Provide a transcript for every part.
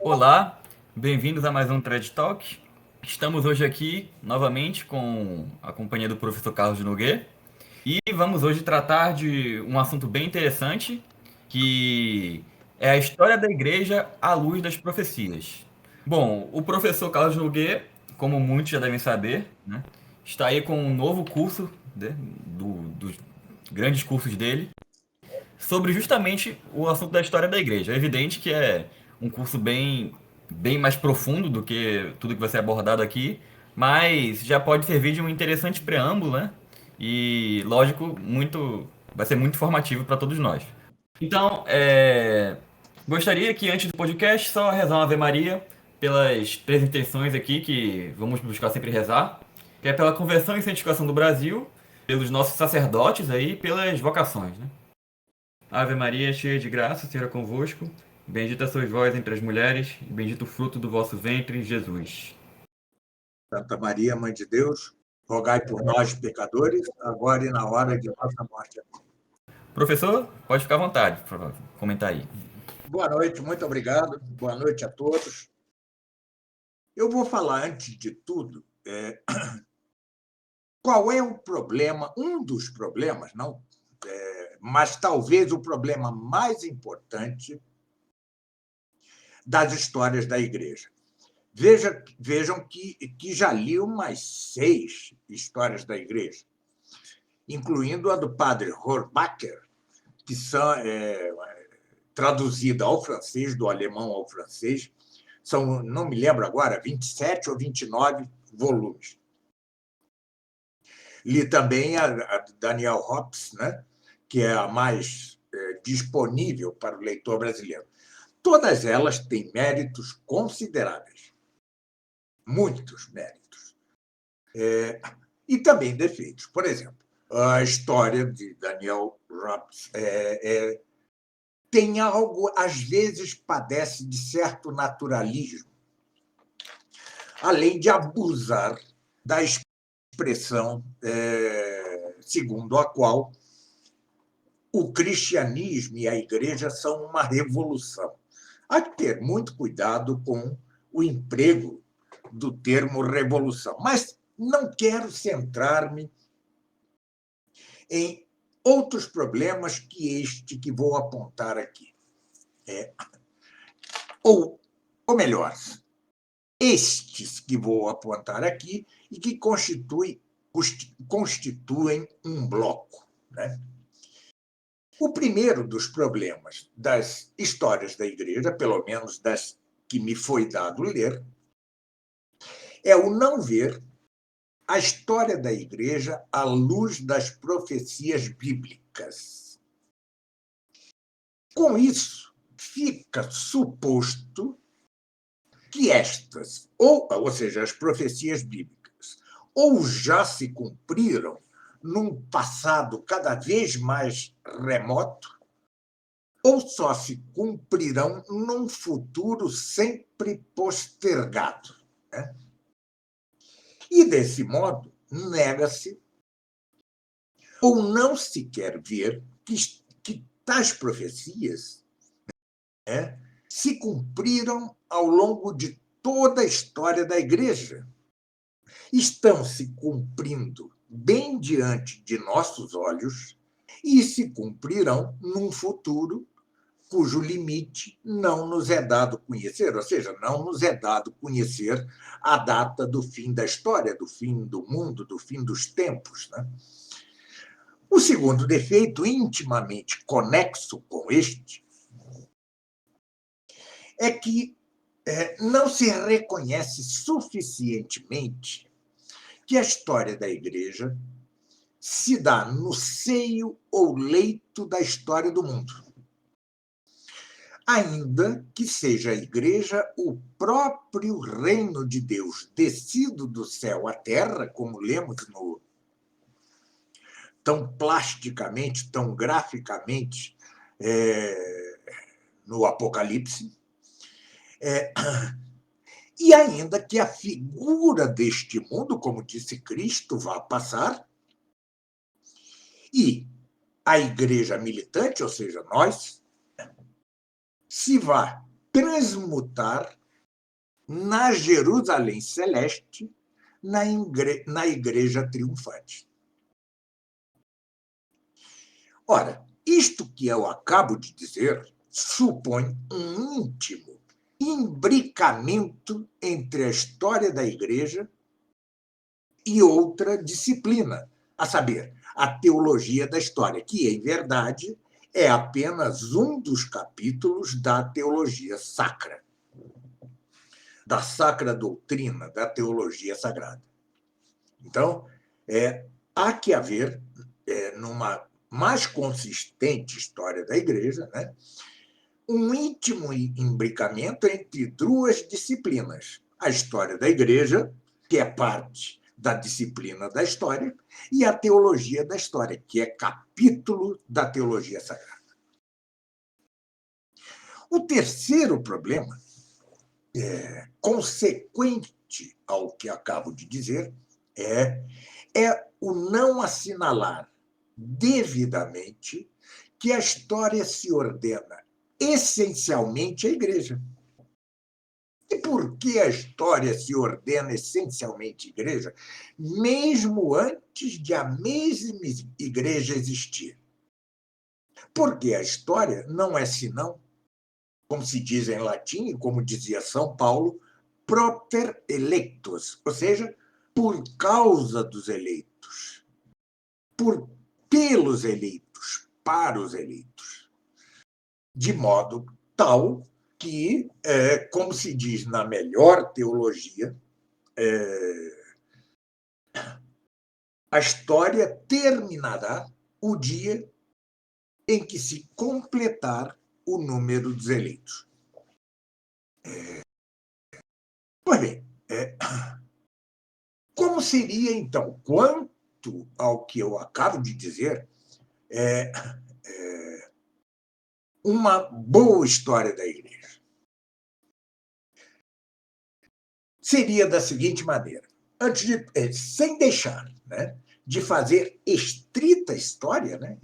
Olá, bem-vindos a mais um TED Talk. Estamos hoje aqui novamente com a companhia do professor Carlos Nogueira e vamos hoje tratar de um assunto bem interessante que é a história da igreja à luz das profecias. Bom, o professor Carlos Nogueira, como muitos já devem saber, né, está aí com um novo curso dos grandes cursos dele sobre justamente o assunto da história da igreja. É evidente que é um curso bem mais profundo do que tudo que vai ser abordado aqui, mas já pode servir de um interessante preâmbulo, né? E, lógico, vai ser muito informativo para todos nós. Então, gostaria que antes do podcast só rezar uma Ave Maria pelas três intenções aqui que vamos buscar sempre rezar, que é pela conversão e santificação do Brasil, pelos nossos sacerdotes aí, e pelas vocações, né? Ave Maria, cheia de graça, o Senhor é convosco. Bendita sois vós entre as mulheres, e bendito o fruto do vosso ventre, Jesus. Santa Maria, Mãe de Deus, rogai por nós, pecadores, agora e na hora de nossa morte. Professor, pode ficar à vontade para comentar aí. Boa noite, muito obrigado. Boa noite a todos. Eu vou falar, antes de tudo, qual é o problema, um dos problemas, não, mas talvez o problema mais importante das histórias da Igreja. Vejam que já li umas 6 histórias da Igreja, incluindo a do padre Horbacher, que são traduzida ao francês, do alemão ao francês. São, não me lembro agora, 27 ou 29 volumes. Li também a Daniel Hobbes, né, que é a mais disponível para o leitor brasileiro. Todas elas têm méritos consideráveis, muitos méritos, e também defeitos. Por exemplo, a história de Daniel Hobbes tem algo, às vezes, padece de certo naturalismo, além de abusar da expressão segundo a qual o cristianismo e a igreja são uma revolução. Há que ter muito cuidado com o emprego do termo revolução, mas não quero centrar-me em outros problemas que este que vou apontar aqui. Ou melhor, estes que vou apontar aqui e que constituem um bloco, né? O primeiro dos problemas das histórias da Igreja, pelo menos das que me foi dado ler, é o não ver a história da Igreja à luz das profecias bíblicas. Com isso, fica suposto que estas, ou seja, as profecias bíblicas, ou já se cumpriram num passado cada vez mais remoto, ou só se cumprirão num futuro sempre postergado, né? E, desse modo, nega-se ou não se quer ver que tais profecias, né, se cumpriram ao longo de toda a história da Igreja. Estão se cumprindo bem diante de nossos olhos e se cumprirão num futuro cujo limite não nos é dado conhecer, ou seja, não nos é dado conhecer a data do fim da história, do fim do mundo, do fim dos tempos, né? O segundo defeito, intimamente conexo com este, é que não se reconhece suficientemente que a história da Igreja se dá no seio ou leito da história do mundo, ainda que seja a Igreja o próprio reino de Deus descido do céu à terra, como lemos tão plasticamente, tão graficamente no Apocalipse, e ainda que a figura deste mundo, como disse Cristo, vá passar, e a igreja militante, ou seja, nós, se vá transmutar na Jerusalém Celeste, na Igreja Triunfante. Ora, isto que eu acabo de dizer supõe um íntimo imbricamento entre a história da Igreja e outra disciplina, a saber, a teologia da história, que, em verdade, é apenas um dos capítulos da teologia sacra, da sacra doutrina, da teologia sagrada. Então, há que haver, numa mais consistente história da Igreja, né, um íntimo imbricamento entre duas disciplinas: a história da Igreja, que é parte da disciplina da história, e a teologia da história, que é capítulo da teologia sagrada. O terceiro problema, consequente ao que acabo de dizer, é o não assinalar devidamente que a história se ordena essencialmente à Igreja. E por que a história se ordena essencialmente à Igreja, mesmo antes de a mesma Igreja existir? Porque a história não é senão, como se diz em latim, e como dizia São Paulo, propter electus, ou seja, por causa dos eleitos, pelos eleitos, para os eleitos, de modo tal que, como se diz na melhor teologia, a história terminará o dia em que se completar o número dos eleitos. Pois bem, como seria, então, quanto ao que eu acabo de dizer, uma boa história da Igreja? Seria da seguinte maneira: sem deixar, né, de fazer estrita história, né,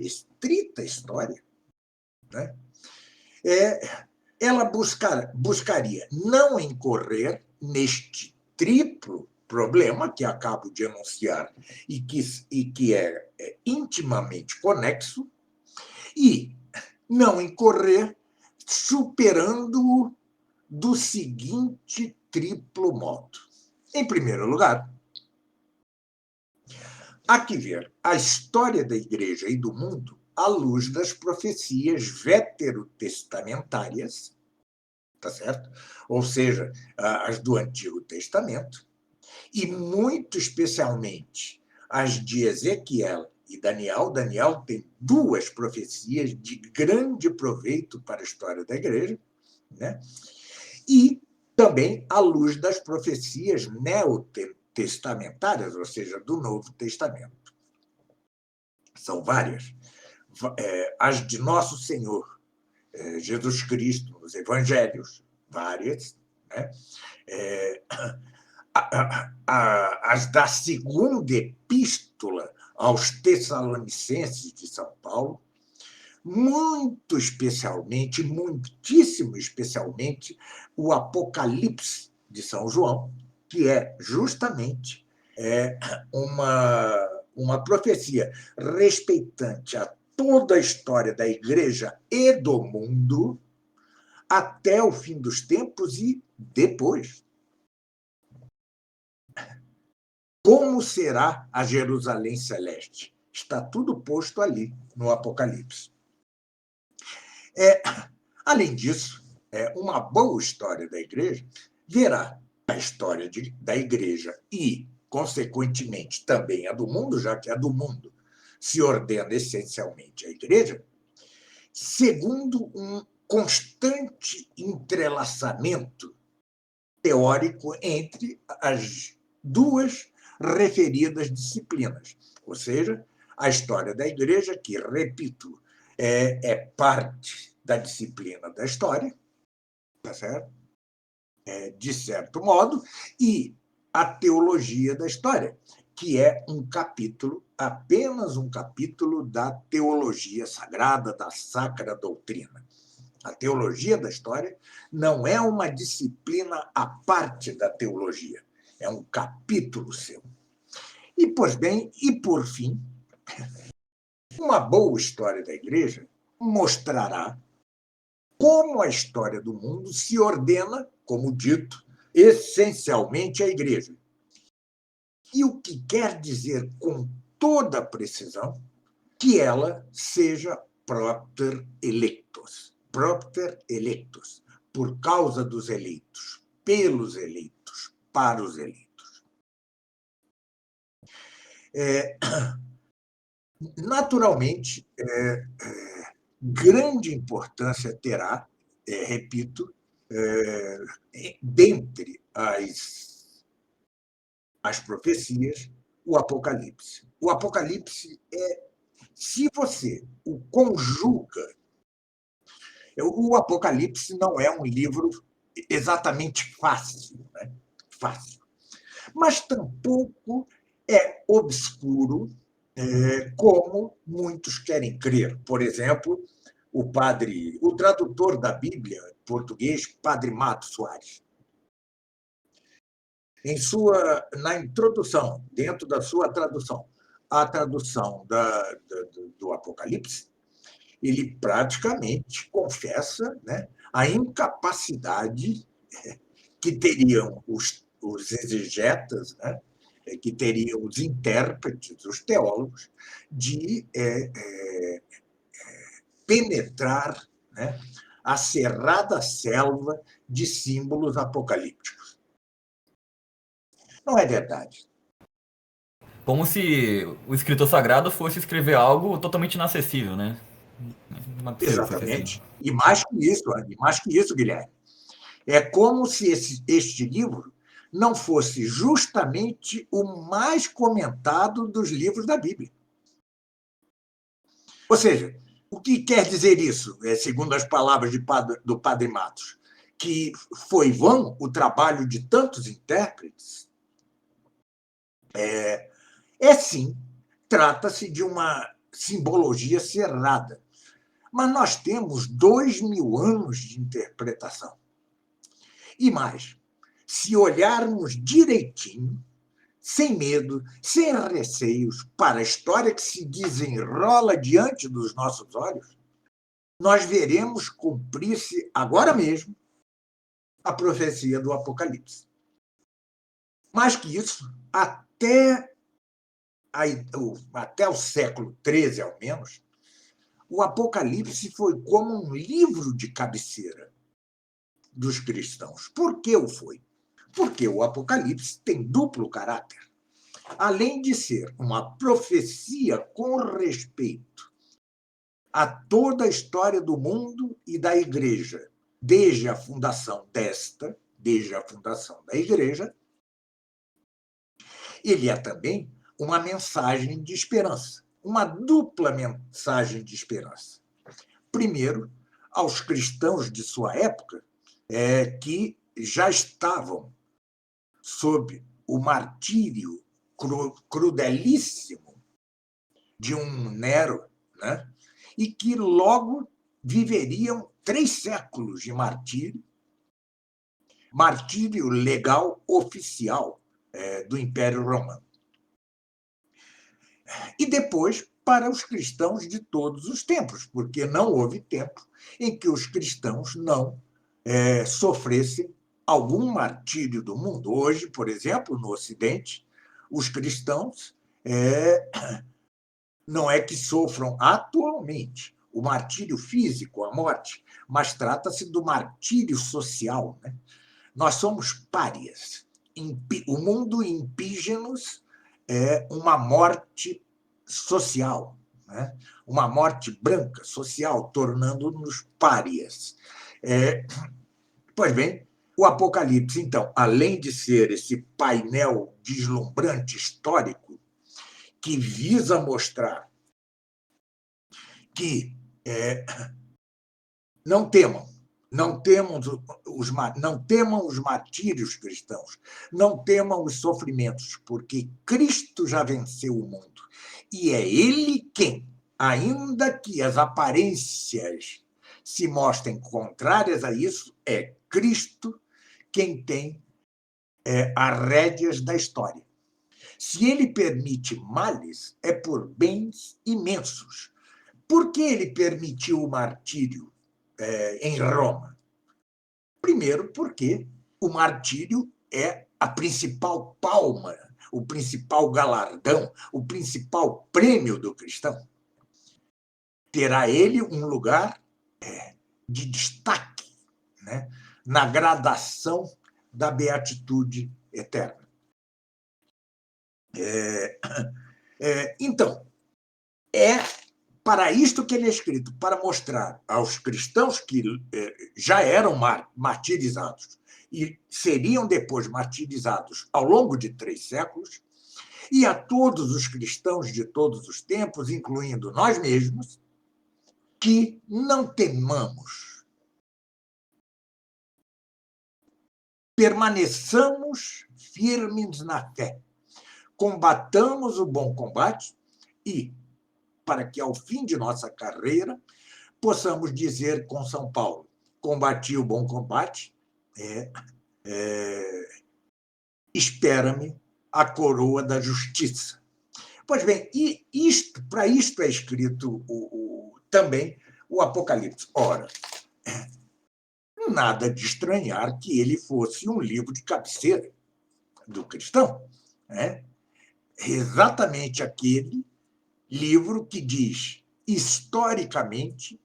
né, ela buscaria não incorrer neste triplo problema que acabo de enunciar e que é intimamente conexo, e não incorrer superando-o do seguinte triplo modo. Em primeiro lugar, há que ver a história da Igreja e do mundo à luz das profecias veterotestamentárias, tá certo? Ou seja, as do Antigo Testamento, e muito especialmente as de Ezequiel e Daniel. Daniel tem duas profecias de grande proveito para a história da Igreja, né? E também à luz das profecias neotestamentárias, ou seja, do Novo Testamento. São várias. As de Nosso Senhor Jesus Cristo, nos Evangelhos, várias, né? As da segunda epístola aos Tessalonicenses de São Paulo, muito especialmente, muitíssimo especialmente, o Apocalipse de São João, que é justamente uma profecia respeitante a toda a história da Igreja e do mundo até o fim dos tempos e depois. Como será a Jerusalém Celeste? Está tudo posto ali no Apocalipse. Além disso, uma boa história da Igreja verá a história da Igreja e, consequentemente, também a do mundo, já que a do mundo se ordena essencialmente à Igreja, segundo um constante entrelaçamento teórico entre as duas referidas disciplinas, ou seja, a história da Igreja, que, repito, é parte da disciplina da história, tá certo? De certo modo, e a teologia da história, que é um capítulo, apenas um capítulo da teologia sagrada, da sacra doutrina. A teologia da história não é uma disciplina à parte da teologia, é um capítulo seu. E, pois bem, e por fim, uma boa história da Igreja mostrará como a história do mundo se ordena, como dito, essencialmente à Igreja. E o que quer dizer com toda precisão que ela seja propter electos, por causa dos eleitos, pelos eleitos, para os eleitos. Naturalmente, grande importância terá, repito, dentre as profecias, o Apocalipse. O Apocalipse se você o conjuga. O Apocalipse não é um livro exatamente fácil, né? Fácil. Mas tampouco é obscuro, como muitos querem crer. Por exemplo, o tradutor da Bíblia em português, Padre Mato Soares, na introdução, dentro da sua tradução, a tradução do Apocalipse, ele praticamente confessa, né, a incapacidade que teriam os exegetas, né, que teriam os intérpretes, os teólogos, de penetrar, né, a cerrada selva de símbolos apocalípticos. Não é verdade. Como se o escritor sagrado fosse escrever algo totalmente inacessível, né? Não é possível que fosse assim. Exatamente. E mais que isso, Guilherme. É como se este livro não fosse justamente o mais comentado dos livros da Bíblia. Ou seja, o que quer dizer isso, segundo as palavras do Padre Matos? Que foi vão o trabalho de tantos intérpretes? Sim, trata-se de uma simbologia cerrada. Mas nós temos 2000 anos de interpretação. E mais, se olharmos direitinho, sem medo, sem receios, para a história que se desenrola diante dos nossos olhos, nós veremos cumprir-se agora mesmo a profecia do Apocalipse. Mais que isso, até o século XIII, ao menos, o Apocalipse foi como um livro de cabeceira dos cristãos. Por que o foi? Porque o Apocalipse tem duplo caráter. Além de ser uma profecia com respeito a toda a história do mundo e da Igreja, desde a fundação da Igreja, ele é também uma mensagem de esperança, uma dupla mensagem de esperança. Primeiro, aos cristãos de sua época, que já estavam sob o martírio crudelíssimo de um Nero, né? E que logo viveriam 3 séculos de martírio legal oficial do Império Romano. E depois para os cristãos de todos os tempos, porque não houve tempo em que os cristãos não sofressem algum martírio do mundo. Hoje, por exemplo, no Ocidente, os cristãos não é que sofram atualmente o martírio físico, a morte, mas trata-se do martírio social, né? Nós somos párias. O mundo impige-nos uma morte social, né? Uma morte branca, social, tornando-nos párias. Pois bem, o Apocalipse, então, além de ser esse painel deslumbrante histórico que visa mostrar que não temam os martírios cristãos, não temam os sofrimentos, porque Cristo já venceu o mundo. E é Ele quem, ainda que as aparências se mostrem contrárias a isso, é Cristo quem tem as rédeas da história. Se ele permite males, é por bens imensos. Por que ele permitiu o martírio em Roma? Primeiro, porque o martírio é a principal palma, o principal galardão, o principal prêmio do cristão. Terá ele um lugar de destaque, né, na gradação da beatitude eterna. Então, é para isto que ele é escrito, para mostrar aos cristãos que já eram martirizados e seriam depois martirizados ao longo de 3 séculos, e a todos os cristãos de todos os tempos, incluindo nós mesmos, que não temamos. Permaneçamos firmes na fé. Combatamos o bom combate e, para que ao fim de nossa carreira, possamos dizer com São Paulo: combati o bom combate, espera-me a coroa da justiça. Pois bem, e para isto é escrito também o Apocalipse. Ora, nada de estranhar que ele fosse um livro de cabeceira do cristão. Né? Exatamente aquele livro que diz, historicamente,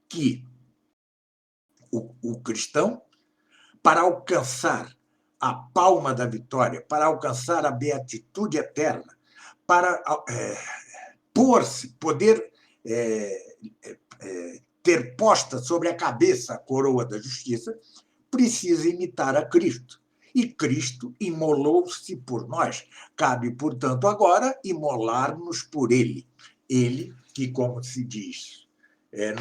que o cristão, para alcançar a palma da vitória, para alcançar a beatitude eterna, para poder ter posta sobre a cabeça a coroa da justiça, precisa imitar a Cristo. E Cristo imolou-se por nós. Cabe, portanto, agora imolar-nos por ele. Ele, que, como se diz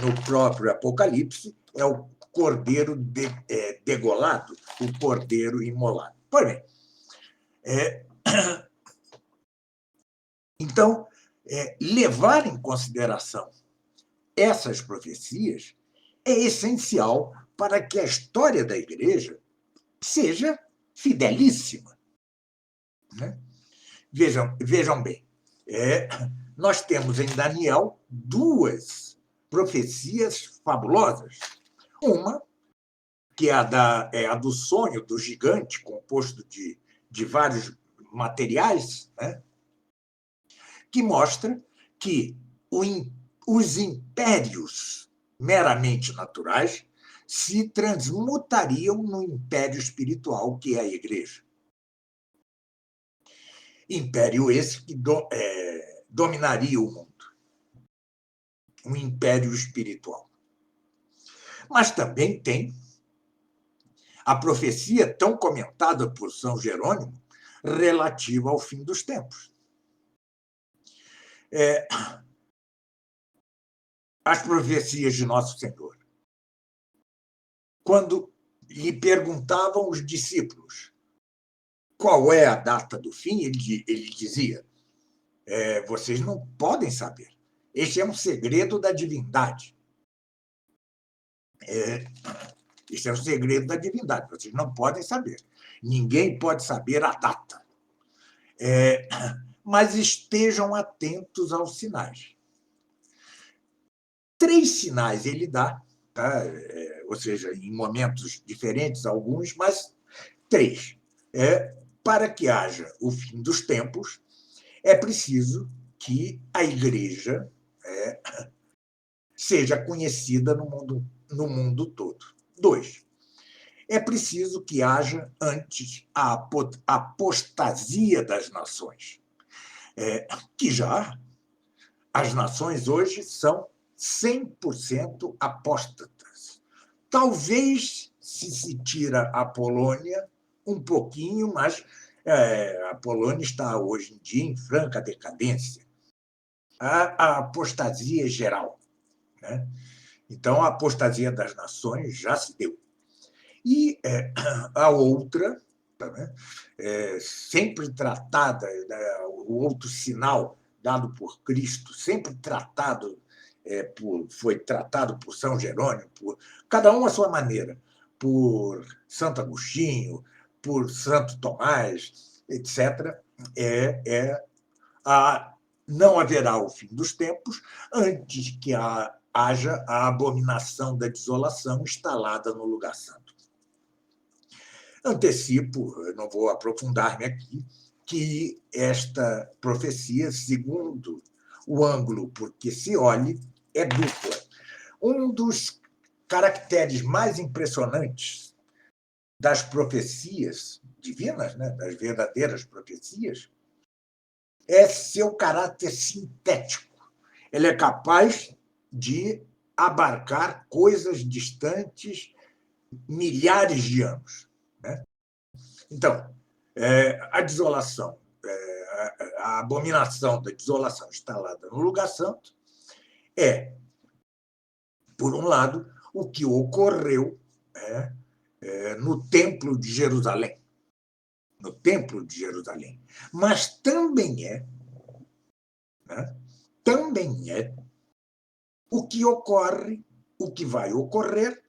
no próprio Apocalipse, é o cordeiro degolado, o cordeiro imolado. Pois bem, então, levar em consideração essas profecias é essencial para que a história da Igreja seja fidelíssima. Né? Vejam bem, nós temos em Daniel 2 profecias fabulosas. Uma, que é a do sonho do gigante, composto de vários materiais, né? Que mostra que os impérios meramente naturais se transmutariam no império espiritual, que é a Igreja. Império esse que dominaria o mundo. Um império espiritual. Mas também tem a profecia tão comentada por São Jerônimo relativa ao fim dos tempos. As profecias de Nosso Senhor. Quando lhe perguntavam os discípulos qual é a data do fim, ele dizia, vocês não podem saber. Este é um segredo da divindade. Este é um segredo da divindade. Vocês não podem saber. Ninguém pode saber a data. Mas estejam atentos aos sinais. 3 sinais ele dá, tá? Ou seja, em momentos diferentes, alguns, mas 3. Para que haja o fim dos tempos, é preciso que a Igreja seja conhecida no mundo todo. 2. É preciso que haja antes a apostasia das nações, que já as nações hoje são 100% apóstatas. Talvez, se tira a Polônia, um pouquinho, mas a Polônia está hoje em dia em franca decadência. A apostasia geral. Né? Então, a apostasia das nações já se deu. E a outra, né, sempre tratada, o outro sinal dado por Cristo, sempre tratado foi tratado por São Jerônimo, cada um à sua maneira, por Santo Agostinho, por Santo Tomás, etc., não haverá o fim dos tempos antes que haja a abominação da desolação instalada no lugar santo. Antecipo, não vou aprofundar-me aqui, que esta profecia, segundo o ângulo por que se olhe, é dupla. Um dos caracteres mais impressionantes das profecias divinas, né, das verdadeiras profecias, é seu caráter sintético. Ele é capaz de abarcar coisas distantes milhares de anos. Né? Então, a desolação, a abominação da desolação instalada no lugar santo é, por um lado, o que ocorreu no Templo de Jerusalém. No Templo de Jerusalém. Mas também o que ocorre, o que vai ocorrer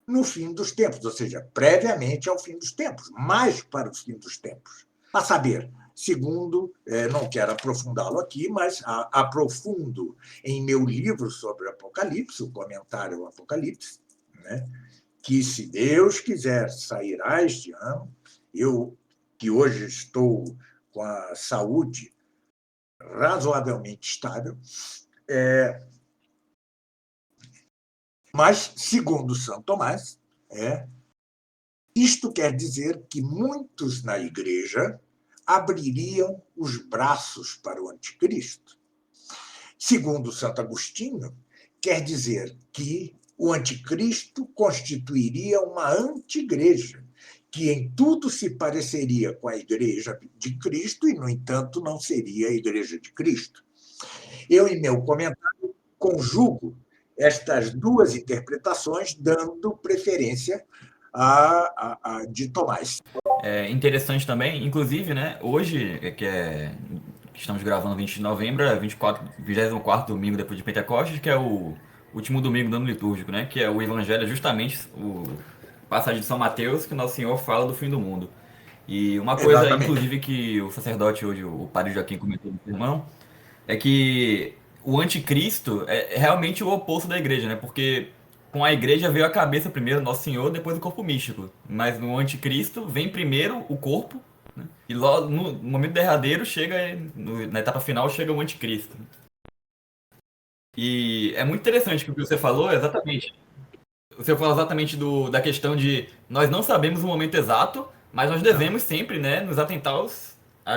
no fim dos tempos, ou seja, previamente ao fim dos tempos, mais para o fim dos tempos. A saber, segundo, não quero aprofundá-lo aqui, mas aprofundo em meu livro sobre o Apocalipse, o comentário ao Apocalipse, né, que, se Deus quiser, sairá este ano. Eu, que hoje estou com a saúde razoavelmente estável, mas, segundo São Tomás, isto quer dizer que muitos na Igreja abririam os braços para o anticristo. Segundo Santo Agostinho, quer dizer que o anticristo constituiria uma anti-igreja, que em tudo se pareceria com a Igreja de Cristo e, no entanto, não seria a Igreja de Cristo. Eu, em meu comentário, conjugo estas duas interpretações, dando preferência a de Tomás. É interessante também, inclusive, né, hoje, que estamos gravando 20 de novembro, 24º domingo depois de Pentecostes, que é o último domingo do ano litúrgico, né, que é o Evangelho, justamente o passagem de São Mateus, que Nosso Senhor fala do fim do mundo. E uma coisa, exatamente, inclusive, que o sacerdote hoje, o padre Joaquim, comentou no sermão, é que o anticristo é realmente o oposto da igreja, né? Porque com a igreja veio a cabeça primeiro, Nosso Senhor, depois o corpo místico. Mas no anticristo vem primeiro o corpo, né? E logo no momento derradeiro chega, na etapa final, chega o anticristo. E é muito interessante o que você falou, exatamente. Você falou exatamente da questão de nós não sabemos o momento exato, mas nós devemos sempre, né, nos atentar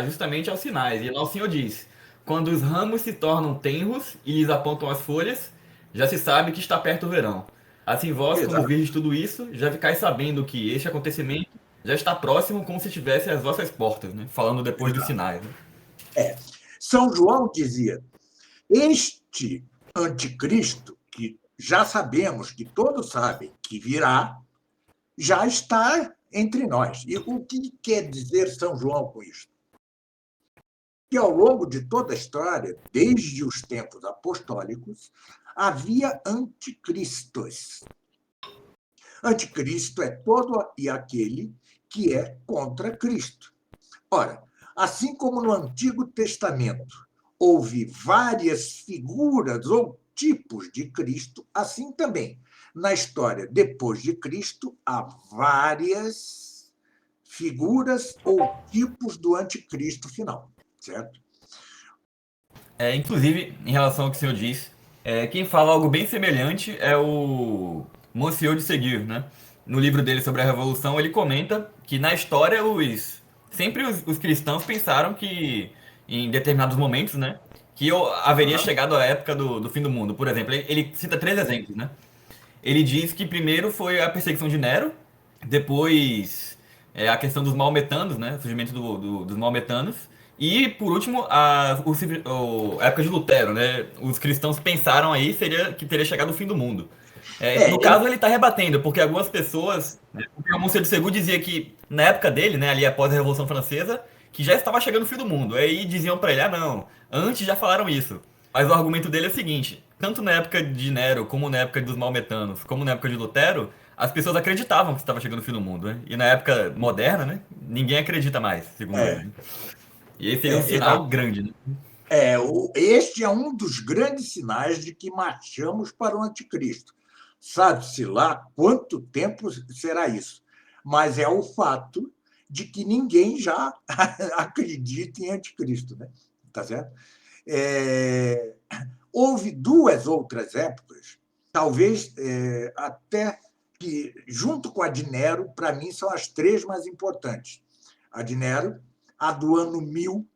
justamente aos sinais. E Nosso Senhor diz: quando os ramos se tornam tenros e lhes apontam as folhas, já se sabe que está perto o verão. Assim vós, como virdes tudo isso, já ficais sabendo que este acontecimento já está próximo, como se estivesse às vossas portas, né? Falando depois dos sinais. Né? São João dizia: este anticristo, que já sabemos, que todos sabem que virá, já está entre nós. E o que quer dizer São João com isso? Que ao longo de toda a história, desde os tempos apostólicos, havia anticristos. Anticristo é todo e aquele que é contra Cristo. Ora, assim como no Antigo Testamento houve várias figuras ou tipos de Cristo, assim também na história depois de Cristo há várias figuras ou tipos do anticristo final, certo? Inclusive, em relação ao que o senhor disse, quem fala algo bem semelhante é o Monsieur de Seguir, né? No livro dele sobre a Revolução, ele comenta que na história sempre os cristãos pensaram que, em determinados momentos, né, que haveria chegado a época do fim do mundo. Por exemplo, ele cita 3 exemplos, né? Ele diz que primeiro foi a perseguição de Nero, depois a questão dos maometanos, né, o surgimento dos maometanos, e por último a época de Lutero, né? Os cristãos pensaram aí que teria chegado o fim do mundo. No caso, ele está rebatendo, porque algumas pessoas, né, o Monsieur de Segur dizia que na época dele, né, ali após a Revolução Francesa, que já estava chegando o fim do mundo. Aí diziam para ele: ah, não, antes já falaram isso. Mas o argumento dele é o seguinte: tanto na época de Nero, como na época dos maometanos, como na época de Lutero, as pessoas acreditavam que estava chegando o fim do mundo, né? E na época moderna, né? Ninguém acredita mais, segundo ele, É, né? E esse seria um sinal exato. grande, né? Este é um dos grandes sinais de que marchamos para o anticristo. Sabe-se lá quanto tempo será isso, mas é o fato de que ninguém já acredita em anticristo, né? Tá certo? É, houve duas outras épocas, talvez até que, junto com a de Nero, para mim são as três mais importantes. A de Nero, a do ano 1000,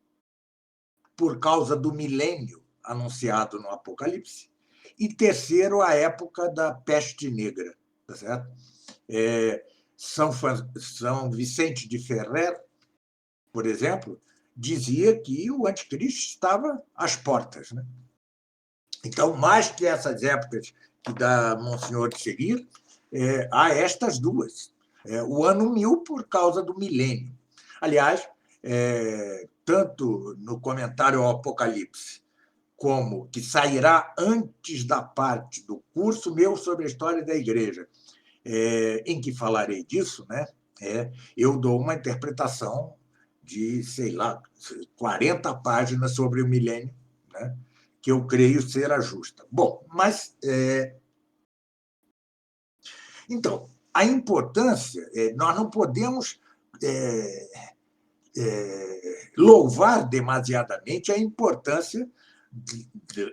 por causa do milênio anunciado no Apocalipse, e terceiro, a época da peste negra. Tá certo? É, São Vicente de Ferrer, por exemplo, dizia que o anticristo estava às portas. Né? Então, mais que essas épocas que dá Monsenhor de seguir, há estas duas. O ano 1000 por causa do milênio. Aliás, tanto no comentário ao Apocalipse, como que sairá antes da parte do curso meu sobre a história da Igreja, em que falarei disso, né? Eu dou uma interpretação de, sei lá, 40 páginas sobre o milênio, né? Que eu creio ser a justa. Bom, mas então a importância, nós não podemos louvar demasiadamente a importância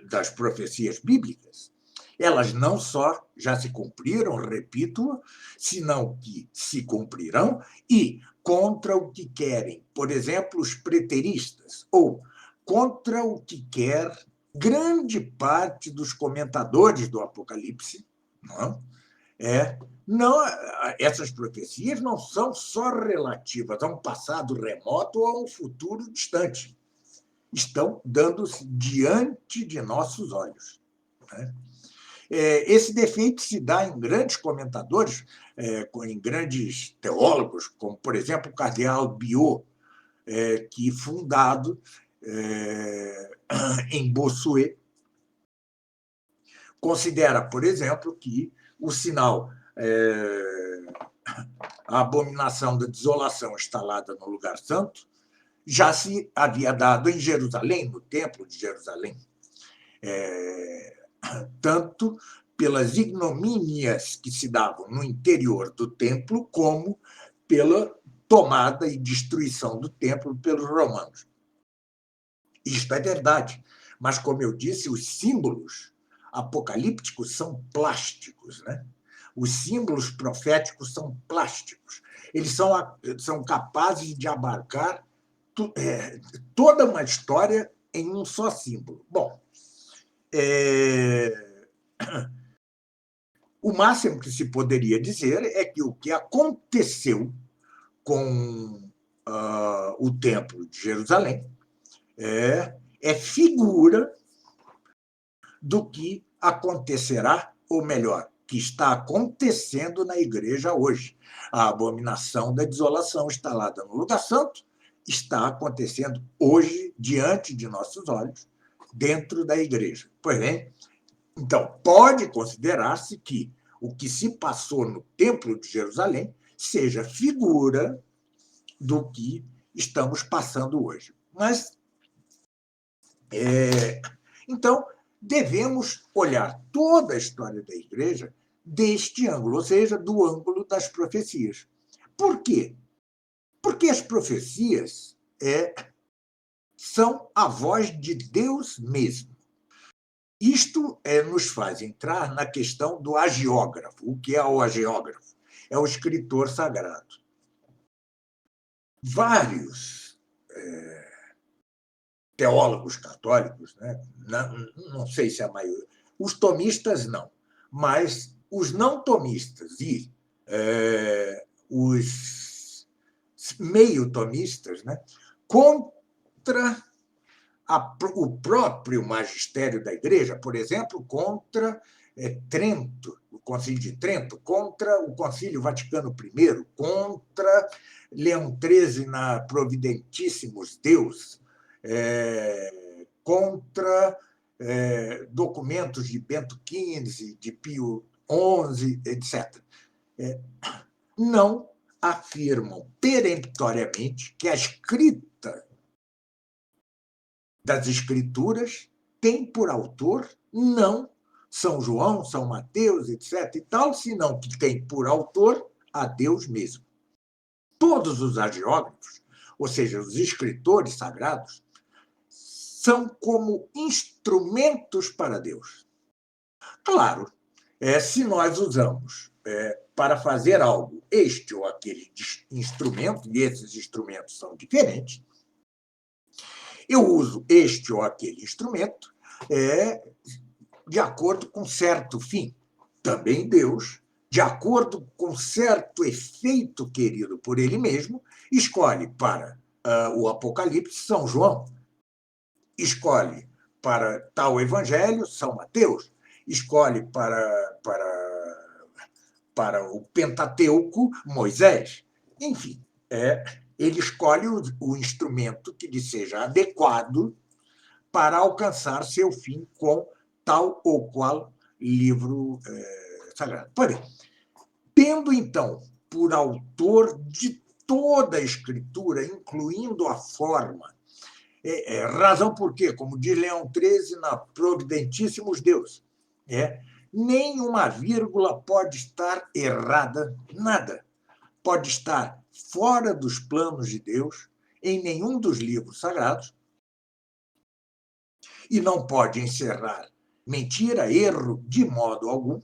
das profecias bíblicas. Elas não só já se cumpriram, repito, senão que se cumprirão e contra o que querem, por exemplo, os preteristas, ou contra o que quer grande parte dos comentadores do Apocalipse, não não, essas profecias não são só relativas a um passado remoto ou a um futuro distante. Estão dando-se diante de nossos olhos. Né? Esse defeito se dá em grandes comentadores, em grandes teólogos, como, por exemplo, o cardeal Biot, que, fundado em Bossuet, considera, por exemplo, que o sinal, a abominação da desolação instalada no lugar santo, já se havia dado em Jerusalém, no Templo de Jerusalém. Tanto pelas ignomínias que se davam no interior do templo, como pela tomada e destruição do templo pelos romanos. Isto é verdade, mas, como eu disse, os símbolos apocalípticos são plásticos, né? Os símbolos proféticos são plásticos. Eles são capazes de abarcar toda uma história em um só símbolo. Bom, o máximo que se poderia dizer é que o que aconteceu com o Templo de Jerusalém é figura do que acontecerá, ou melhor, que está acontecendo na igreja hoje. A abominação da desolação instalada no lugar santo está acontecendo hoje, diante de nossos olhos, dentro da igreja. Pois bem, então, pode considerar-se que o que se passou no Templo de Jerusalém seja figura do que estamos passando hoje. Mas, então, devemos olhar toda a história da Igreja deste ângulo, ou seja, do ângulo das profecias. Por quê? Porque as profecias são a voz de Deus mesmo. Isto nos faz entrar na questão do agiógrafo. O que é o agiógrafo? É o escritor sagrado. Vários teólogos católicos, né? Não sei se a maioria, os tomistas não, mas os não tomistas e os meio tomistas, né? Contra o próprio magistério da Igreja, por exemplo, contra Trento, o Concílio de Trento, contra o Concílio Vaticano I, contra Leão XIII na Providentíssimos Deus, contra documentos de Bento XV, de Pio XI, etc., não afirmam peremptoriamente que a escrita das Escrituras tem por autor não São João, São Mateus, etc. e tal, senão que tem por autor a Deus mesmo. Todos os hagiógrafos, ou seja, os escritores sagrados, são como instrumentos para Deus. Claro, se nós usamos para fazer algo este ou aquele instrumento, e esses instrumentos são diferentes, eu uso este ou aquele instrumento de acordo com certo fim. Também Deus, de acordo com certo efeito querido por ele mesmo, escolhe para o Apocalipse São João, escolhe para tal evangelho São Mateus, escolhe para o Pentateuco Moisés. Enfim, ele escolhe o instrumento que lhe seja adequado para alcançar seu fim com tal ou qual livro sagrado. Pois bem, tendo, então, por autor de toda a Escritura, incluindo a forma, razão por quê? Como diz Leão XIII na Providentíssimos Deus, nenhuma vírgula pode estar errada, nada pode estar fora dos planos de Deus em nenhum dos livros sagrados, e não pode encerrar mentira, erro, de modo algum,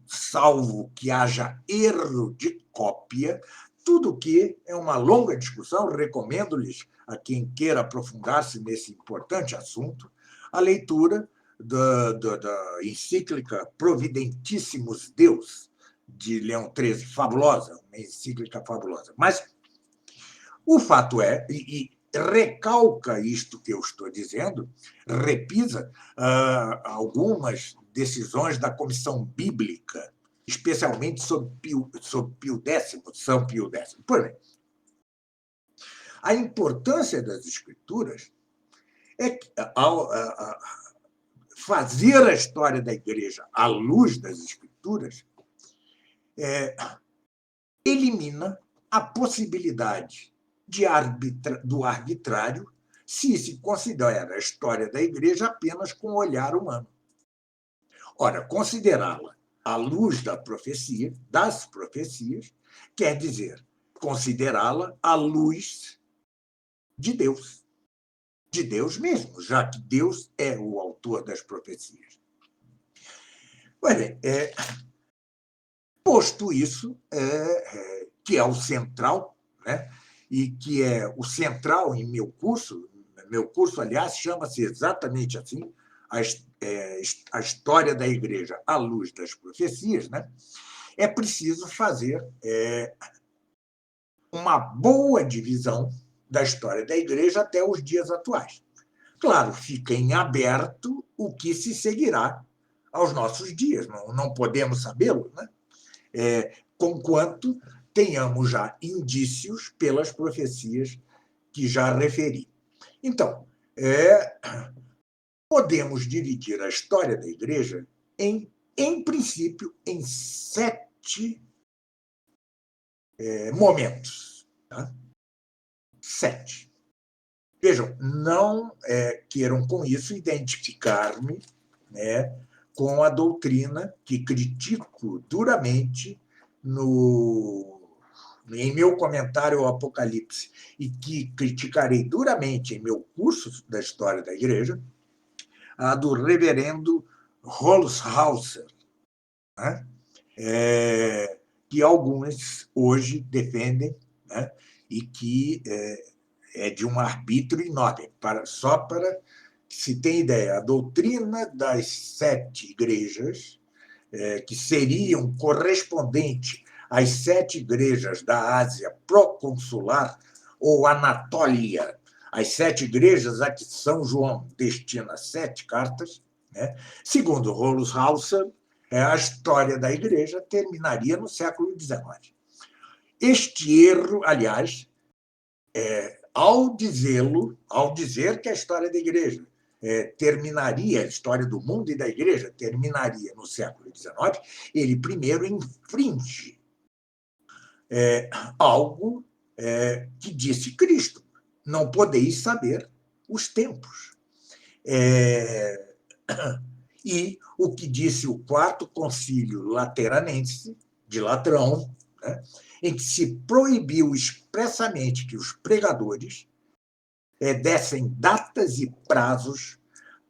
salvo que haja erro de cópia, tudo que é uma longa discussão. Recomendo-lhes, a quem queira aprofundar-se nesse importante assunto, a leitura da encíclica Providentíssimos Deus, de Leão XIII, fabulosa, uma encíclica fabulosa. Mas o fato e recalca isto que eu estou dizendo, repisa algumas decisões da Comissão Bíblica, especialmente sobre Pio X, São Pio X. Pois bem, a importância das Escrituras é que, ao fazer a história da Igreja à luz das Escrituras, elimina a possibilidade do arbitrário se considera a história da Igreja apenas com o olhar humano. Ora, considerá-la à luz das profecias, quer dizer considerá-la à luz de Deus mesmo, já que Deus é o autor das profecias. Pois bem, posto isso, que é o central, né? E que é o central em meu curso, aliás, chama-se exatamente assim, a história da Igreja à luz das profecias, né? É preciso fazer uma boa divisão da história da Igreja até os dias atuais. Claro, fica em aberto o que se seguirá aos nossos dias, não podemos sabê-lo, né? Conquanto tenhamos já indícios pelas profecias que já referi. Então, podemos dividir a história da Igreja em princípio, em 7 momentos. Tá? 7. Vejam, não queiram com isso identificar-me, né, com a doutrina que critico duramente em meu comentário ao Apocalipse, e que criticarei duramente em meu curso da História da Igreja, a do reverendo Holshouser, né? Que alguns hoje defendem, né? E que é de um arbítrio enorme. Só para se ter ideia, a doutrina das 7 igrejas, que seriam correspondente às 7 igrejas da Ásia proconsular, ou Anatólia, as 7 igrejas a que São João destina 7 cartas, né? Segundo Holshouser, a história da Igreja terminaria no século XIX. Este erro, aliás, ao dizer que a história da Igreja terminaria, a história do mundo e da Igreja terminaria no século XIX, ele primeiro infringe algo que disse Cristo: não podeis saber os tempos. E o que disse o Quarto Concílio Lateranense, de Latrão, né, em que se proibiu expressamente que os pregadores dessem datas e prazos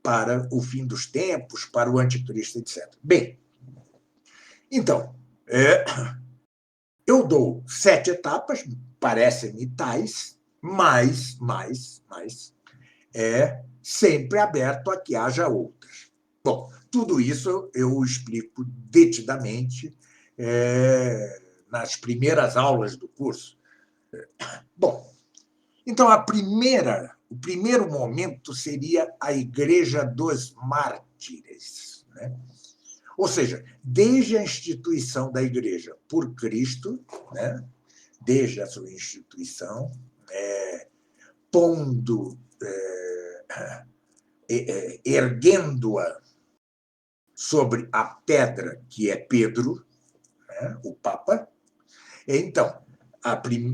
para o fim dos tempos, para o anticristo, etc. Bem, então, eu dou 7 etapas, parecem-me tais, mas é sempre aberto a que haja outras. Bom, tudo isso eu explico detidamente nas primeiras aulas do curso. Bom, então o primeiro momento seria a Igreja dos Mártires, né? Ou seja, desde a instituição da Igreja por Cristo, né? Desde a sua instituição, erguendo-a sobre a pedra que é Pedro, né? O Papa. Então,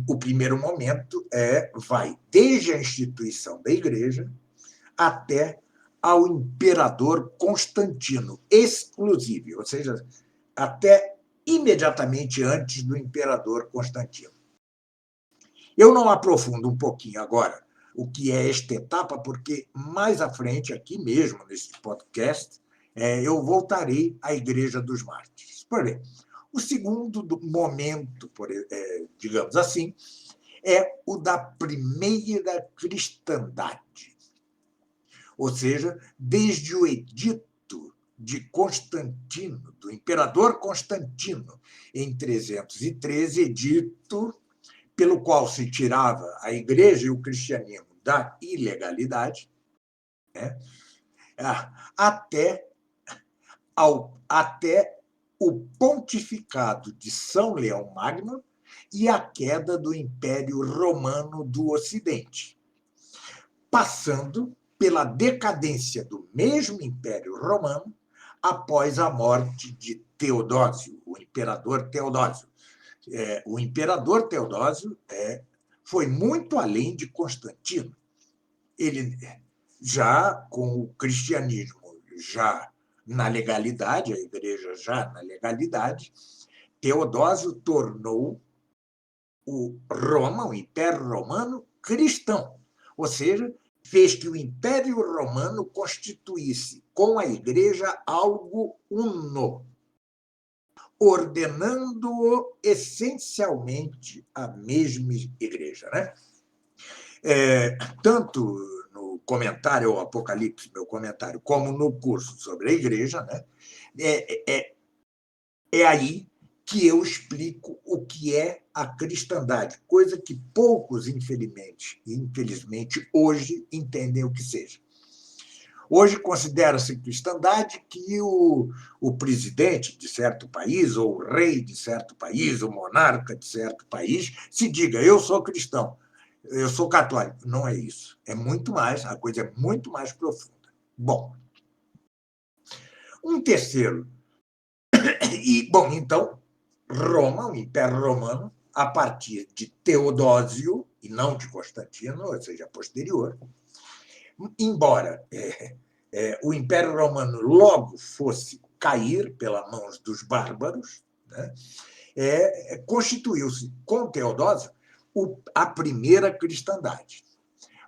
o primeiro momento vai desde a instituição da Igreja até ao imperador Constantino, exclusivo, ou seja, até imediatamente antes do imperador Constantino. Eu não aprofundo um pouquinho agora o que é esta etapa, porque mais à frente, aqui mesmo, nesse podcast, eu voltarei à Igreja dos Mártires. Por bem, o segundo momento, digamos assim, é o da primeira cristandade. Ou seja, desde o edito de Constantino, do imperador Constantino, em 313, edito pelo qual se tirava a Igreja e o cristianismo da ilegalidade, né, até o pontificado de São Leão Magno e a queda do Império Romano do Ocidente, passando pela decadência do mesmo Império Romano após a morte de Teodósio, o imperador Teodósio. O imperador Teodósio foi muito além de Constantino. Ele, já com o cristianismo já na legalidade, a Igreja já na legalidade, Teodósio tornou o Império Romano, cristão. Ou seja, fez que o Império Romano constituísse com a Igreja algo uno, ordenando-o essencialmente a mesma Igreja, né? Tanto no comentário ao Apocalipse, meu comentário, como no curso sobre a Igreja, né? É aí que eu explico o que é a cristandade, coisa que poucos, infelizmente, hoje entendem o que seja. Hoje considera-se cristandade que o presidente de certo país, ou o rei de certo país, o monarca de certo país, se diga: eu sou cristão, eu sou católico. Não é isso. É muito mais, a coisa é muito mais profunda. Bom, um terceiro. Bom, então, Roma, o Império Romano, a partir de Teodósio, e não de Constantino, ou seja, posterior, embora o Império Romano logo fosse cair pelas mãos dos bárbaros, né, constituiu-se com Teodósio a primeira cristandade.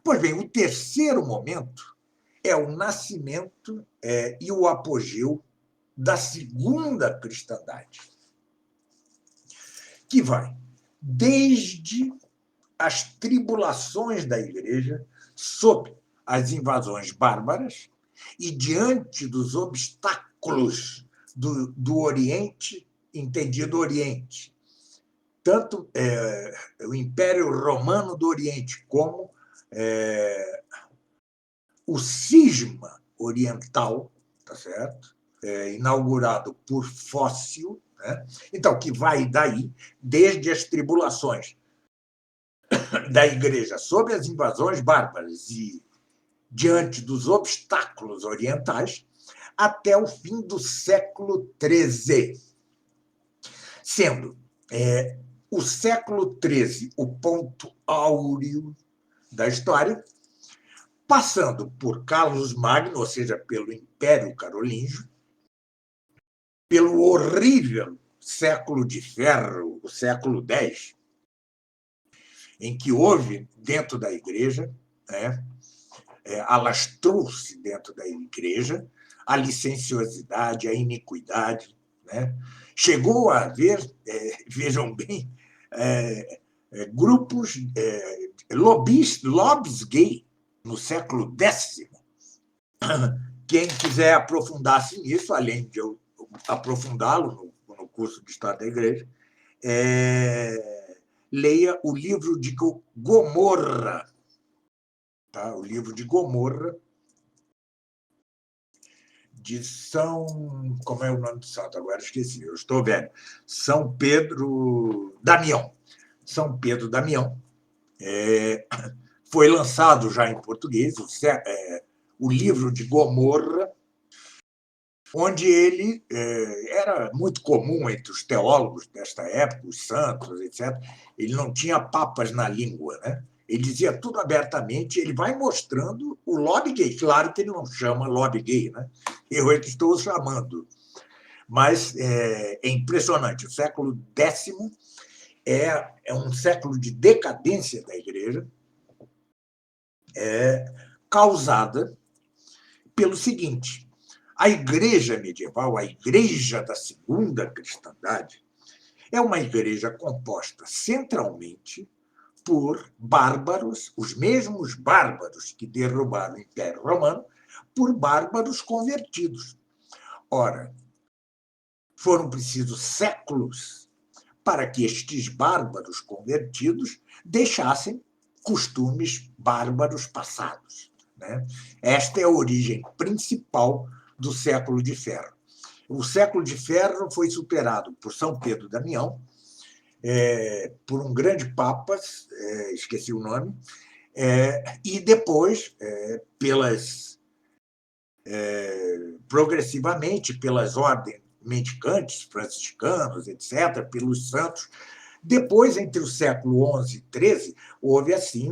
Pois bem, o terceiro momento é o nascimento e o apogeu da segunda cristandade, que vai desde as tribulações da Igreja sob as invasões bárbaras e diante dos obstáculos do Oriente, entendido Oriente, tanto o Império Romano do Oriente como o cisma oriental, tá certo? Inaugurado por Fócio, né? Então, que vai daí, desde as tribulações da Igreja sobre as invasões bárbaras e diante dos obstáculos orientais até o fim do século XIII, sendo o século XIII o ponto áureo da história, passando por Carlos Magno, ou seja, pelo Império Carolíngio, pelo horrível século de ferro, o século X, em que houve dentro da igreja, alastrou-se dentro da igreja a licenciosidade, a iniquidade, né? Chegou a haver, vejam bem, grupos, lobbies gay no século X. Quem quiser aprofundar-se nisso, além de eu aprofundá-lo no curso de História da Igreja, leia o livro de Gomorra, tá? O livro de Gomorra, de São... Como é o nome do santo? Agora esqueci, eu estou vendo. São Pedro Damião. São Pedro Damião. Foi lançado já em português o livro de Gomorra, onde ele era muito comum entre os teólogos desta época, os santos, etc. Ele não tinha papas na língua, né? Ele dizia tudo abertamente, ele vai mostrando o lobby gay. Claro que ele não chama lobby gay, né? Eu é que estou chamando. Mas é impressionante. O século X é um século de decadência da igreja, causada pelo seguinte: a igreja medieval, a igreja da segunda cristandade, é uma igreja composta centralmente por bárbaros, os mesmos bárbaros que derrubaram o Império Romano, por bárbaros convertidos. Ora, foram precisos séculos para que estes bárbaros convertidos deixassem costumes bárbaros passados, né? Esta é a origem principal do século de Ferro. O século de Ferro foi superado por São Pedro Damião, por um grande papa, esqueci o nome, e depois, progressivamente, pelas ordens mendicantes, franciscanos, etc., pelos santos. Depois, entre o século XI e XIII, houve assim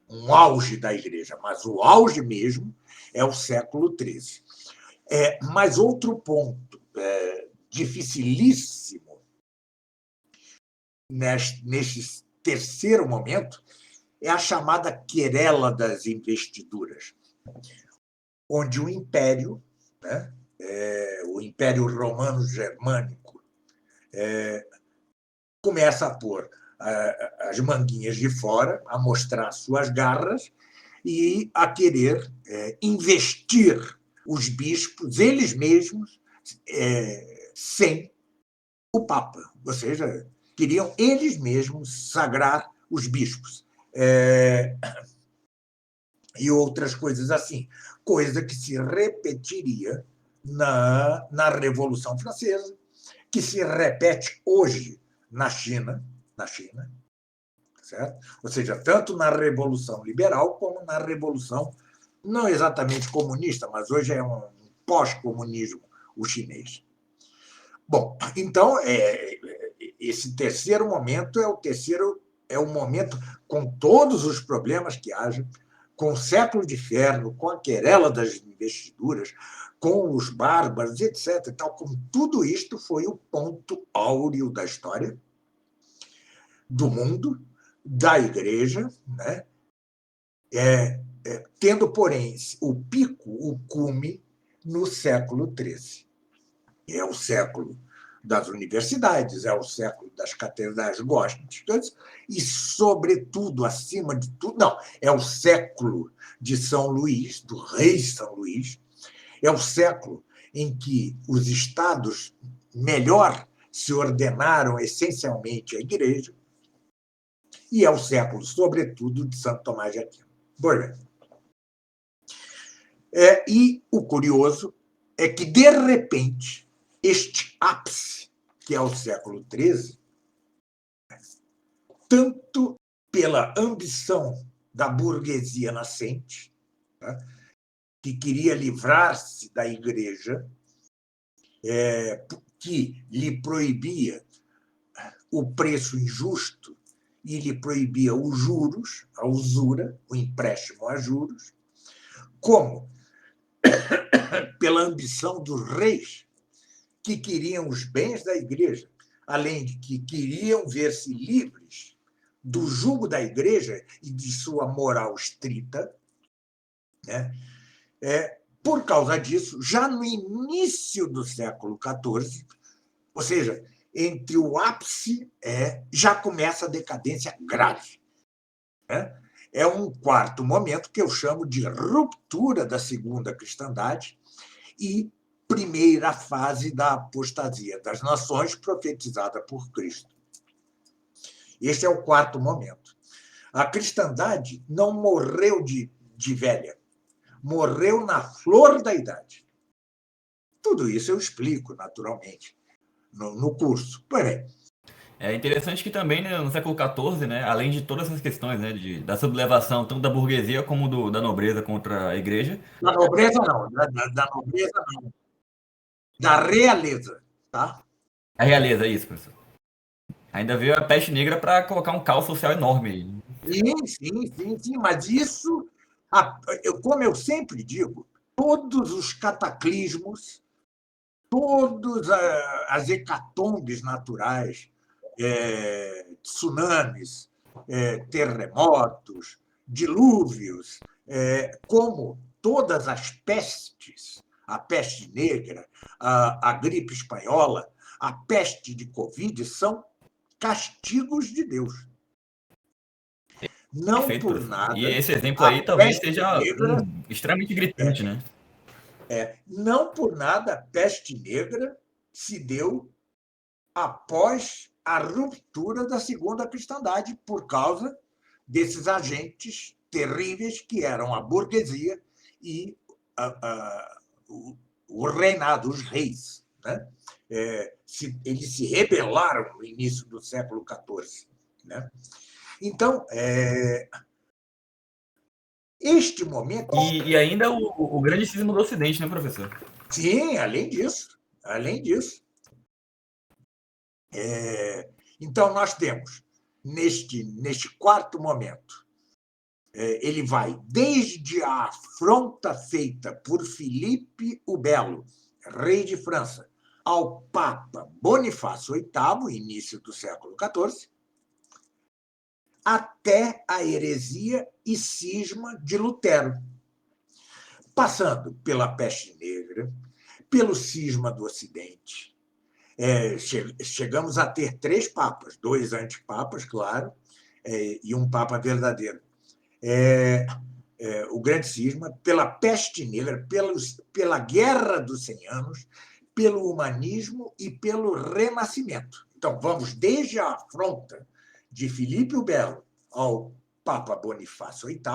um auge da igreja, mas o auge mesmo é o século XIII. Mas outro ponto dificilíssimo neste terceiro momento é a chamada querela das investiduras, onde o Império, né, o Império Romano-Germânico, começa a pôr as manguinhas de fora, a mostrar suas garras e a querer investir os bispos, eles mesmos, sem o Papa. Ou seja, queriam eles mesmos sagrar os bispos. E outras coisas assim. Coisa que se repetiria na Revolução Francesa, que se repete hoje na China, certo? Ou seja, tanto na Revolução Liberal como na Revolução, não exatamente comunista, mas hoje é um pós-comunismo o chinês. Bom, então, esse terceiro momento é o momento com todos os problemas que haja, com o século de ferro, com a querela das investiduras, com os bárbaros, etc. Tal, com tudo isto foi o ponto áureo da história do mundo, da igreja, né? Tendo, porém, o pico, o cume, no século XIII. É o século das universidades, é o século das catedrais góticas e, sobretudo, acima de tudo, não, é o século de São Luís, do rei São Luís, é o século em que os estados melhor se ordenaram essencialmente à igreja, e é o século, sobretudo, de Santo Tomás de Aquino. E o curioso é que, de repente, este ápice, que é o século XIII, tanto pela ambição da burguesia nascente, tá? Que queria livrar-se da Igreja, que lhe proibia o preço injusto e lhe proibia os juros, a usura, o empréstimo a juros, como pela ambição dos reis, que queriam os bens da Igreja, além de que queriam ver-se livres do jugo da Igreja e de sua moral estrita, né? Por causa disso, já no início do século XIV, ou seja, entre o ápice, já começa a decadência grave, né? É um quarto momento que eu chamo de ruptura da segunda cristandade e primeira fase da apostasia das nações profetizada por Cristo. Este é o quarto momento. A cristandade não morreu de velha, morreu na flor da idade. Tudo isso eu explico, naturalmente, no curso. Pois bem. É interessante que também, né, no século XIV, né, além de todas essas questões, né, da sublevação tanto da burguesia como da nobreza contra a igreja. Da nobreza, não. Da nobreza, não. Da realeza, tá? A realeza, é isso, professor. Ainda veio a peste negra para colocar um caos social enorme aí. Sim, mas isso, como eu sempre digo, todos os cataclismos, todas as hecatombes naturais, tsunamis, terremotos, dilúvios, como todas as pestes, a peste negra, a gripe espanhola, a peste de Covid, são castigos de Deus. Não Perfeito, por professor. E nada, esse exemplo a aí talvez peste seja negra, extremamente gritante, né? não por nada a peste negra se deu após a ruptura da segunda cristandade, por causa desses agentes terríveis que eram a burguesia e o reinado, os reis, né? Eles se rebelaram no início do século XIV, né? Então, este momento. E ainda o grande cisma do Ocidente, né, professor? Sim, além disso. Então, nós temos, neste quarto momento, ele vai desde a afronta feita por Filipe o Belo, rei de França, ao Papa Bonifácio VIII, início do século XIV, até a heresia e cisma de Lutero, passando pela peste negra, pelo cisma do Ocidente. Chegamos a ter 3 papas, 2 antipapas, claro, e um papa verdadeiro. O grande cisma, pela peste negra, pela Guerra dos 100 Anos, pelo humanismo e pelo Renascimento. Então, vamos desde a afronta de Filipe o Belo ao Papa Bonifácio VIII,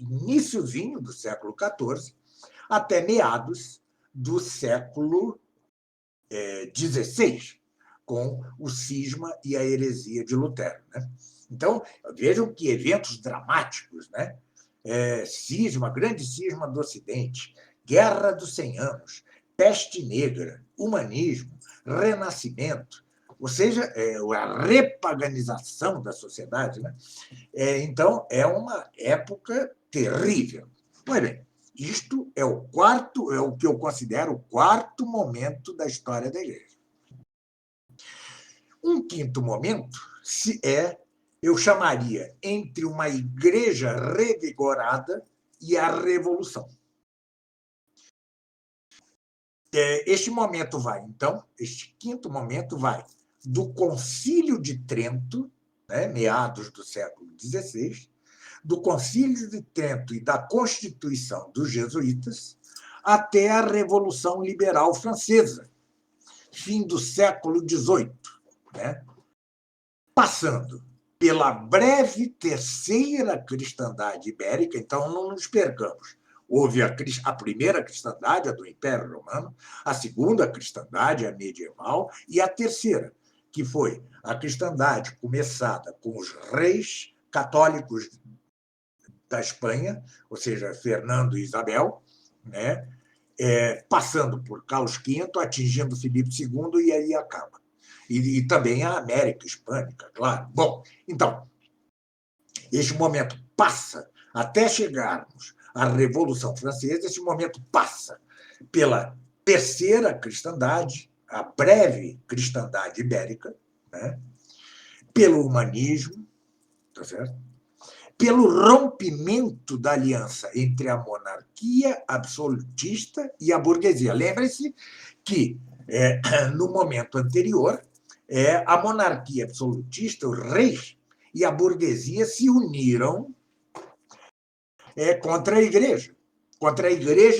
iniciozinho do século XIV, até meados do século XVI, com o cisma e a heresia de Lutero, né? Então, vejam que eventos dramáticos, né? Grande cisma do Ocidente, Guerra dos 100 Anos, peste negra, humanismo, renascimento, ou seja, a repaganização da sociedade, né? Então, é uma época terrível. Pois bem, isto é o que eu considero o quarto momento da história da Igreja. Um quinto momento eu chamaria entre uma igreja revigorada e a Revolução. Este quinto momento vai do Concílio de Trento, né, meados do século XVI, do Concílio de Trento e da Constituição dos Jesuítas, até a Revolução Liberal Francesa, fim do século XVIII, né? Passando pela breve terceira cristandade ibérica. Então, não nos percamos. Houve a primeira cristandade, a do Império Romano, a segunda cristandade, a medieval, e a terceira, que foi a cristandade começada com os reis católicos da Espanha, ou seja, Fernando e Isabel, né? Passando por Carlos V, atingindo Filipe II, e aí acaba. E também a América Hispânica, claro. Bom, então, este momento passa até chegarmos à Revolução Francesa, esse momento passa pela terceira cristandade, a breve cristandade ibérica, né? Pelo humanismo, tá certo? Pelo rompimento da aliança entre a monarquia absolutista e a burguesia. Lembre-se que, no momento anterior, a monarquia absolutista, os reis e a burguesia se uniram contra a igreja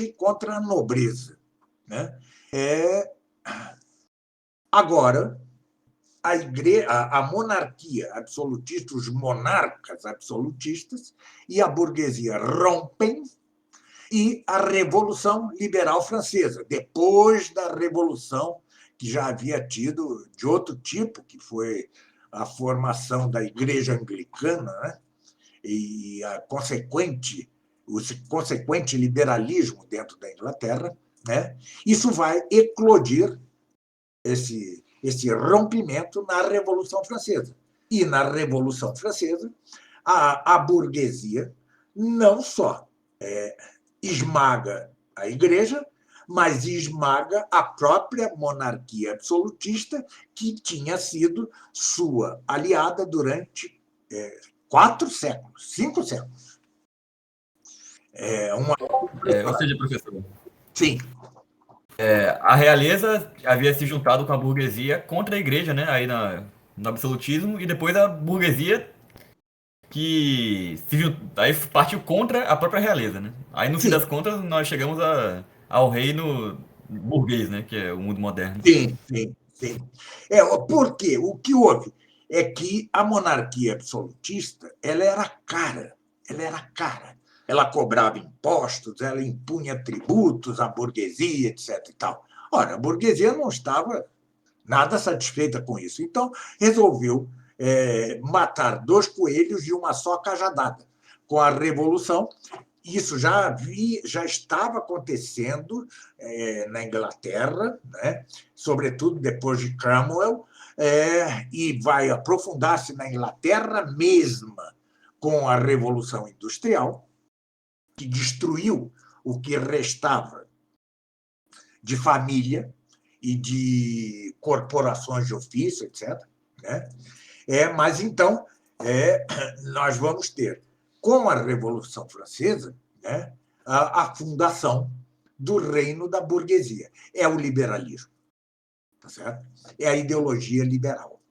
e contra a nobreza, né? Agora, a monarquia absolutista, os monarcas absolutistas e a burguesia rompem, e a Revolução Liberal Francesa, depois da Revolução que já havia tido de outro tipo, que foi a formação da Igreja Anglicana, né? E o consequente liberalismo dentro da Inglaterra, né? Isso vai eclodir esse rompimento na Revolução Francesa. E na Revolução Francesa, a burguesia não só esmaga a igreja, mas esmaga a própria monarquia absolutista, que tinha sido sua aliada durante 4 séculos, 5 séculos. Ou seja, professor, Sim. A realeza havia se juntado com a burguesia contra a igreja, né? Aí no absolutismo, e depois a burguesia que aí partiu contra a própria realeza, né? Aí no fim Sim, das contas nós chegamos ao reino burguês, né? Que é o mundo moderno. sim, sim, sim. Por quê? O que houve é que a monarquia absolutista ela era cara, ela era cara. Ela cobrava impostos, ela impunha tributos à burguesia, etc. E tal. Ora, a burguesia não estava nada satisfeita com isso. Então, resolveu matar 2 coelhos de uma só cajadada. Com a Revolução, isso já estava acontecendo na Inglaterra, né? Sobretudo depois de Cromwell, e vai aprofundar-se na Inglaterra mesma com a Revolução Industrial, que destruiu o que restava de família e de corporações de ofício, etc. Né? Mas, então, nós vamos ter, com a Revolução Francesa, né, a fundação do reino da burguesia. É o liberalismo, tá certo? É a ideologia liberal.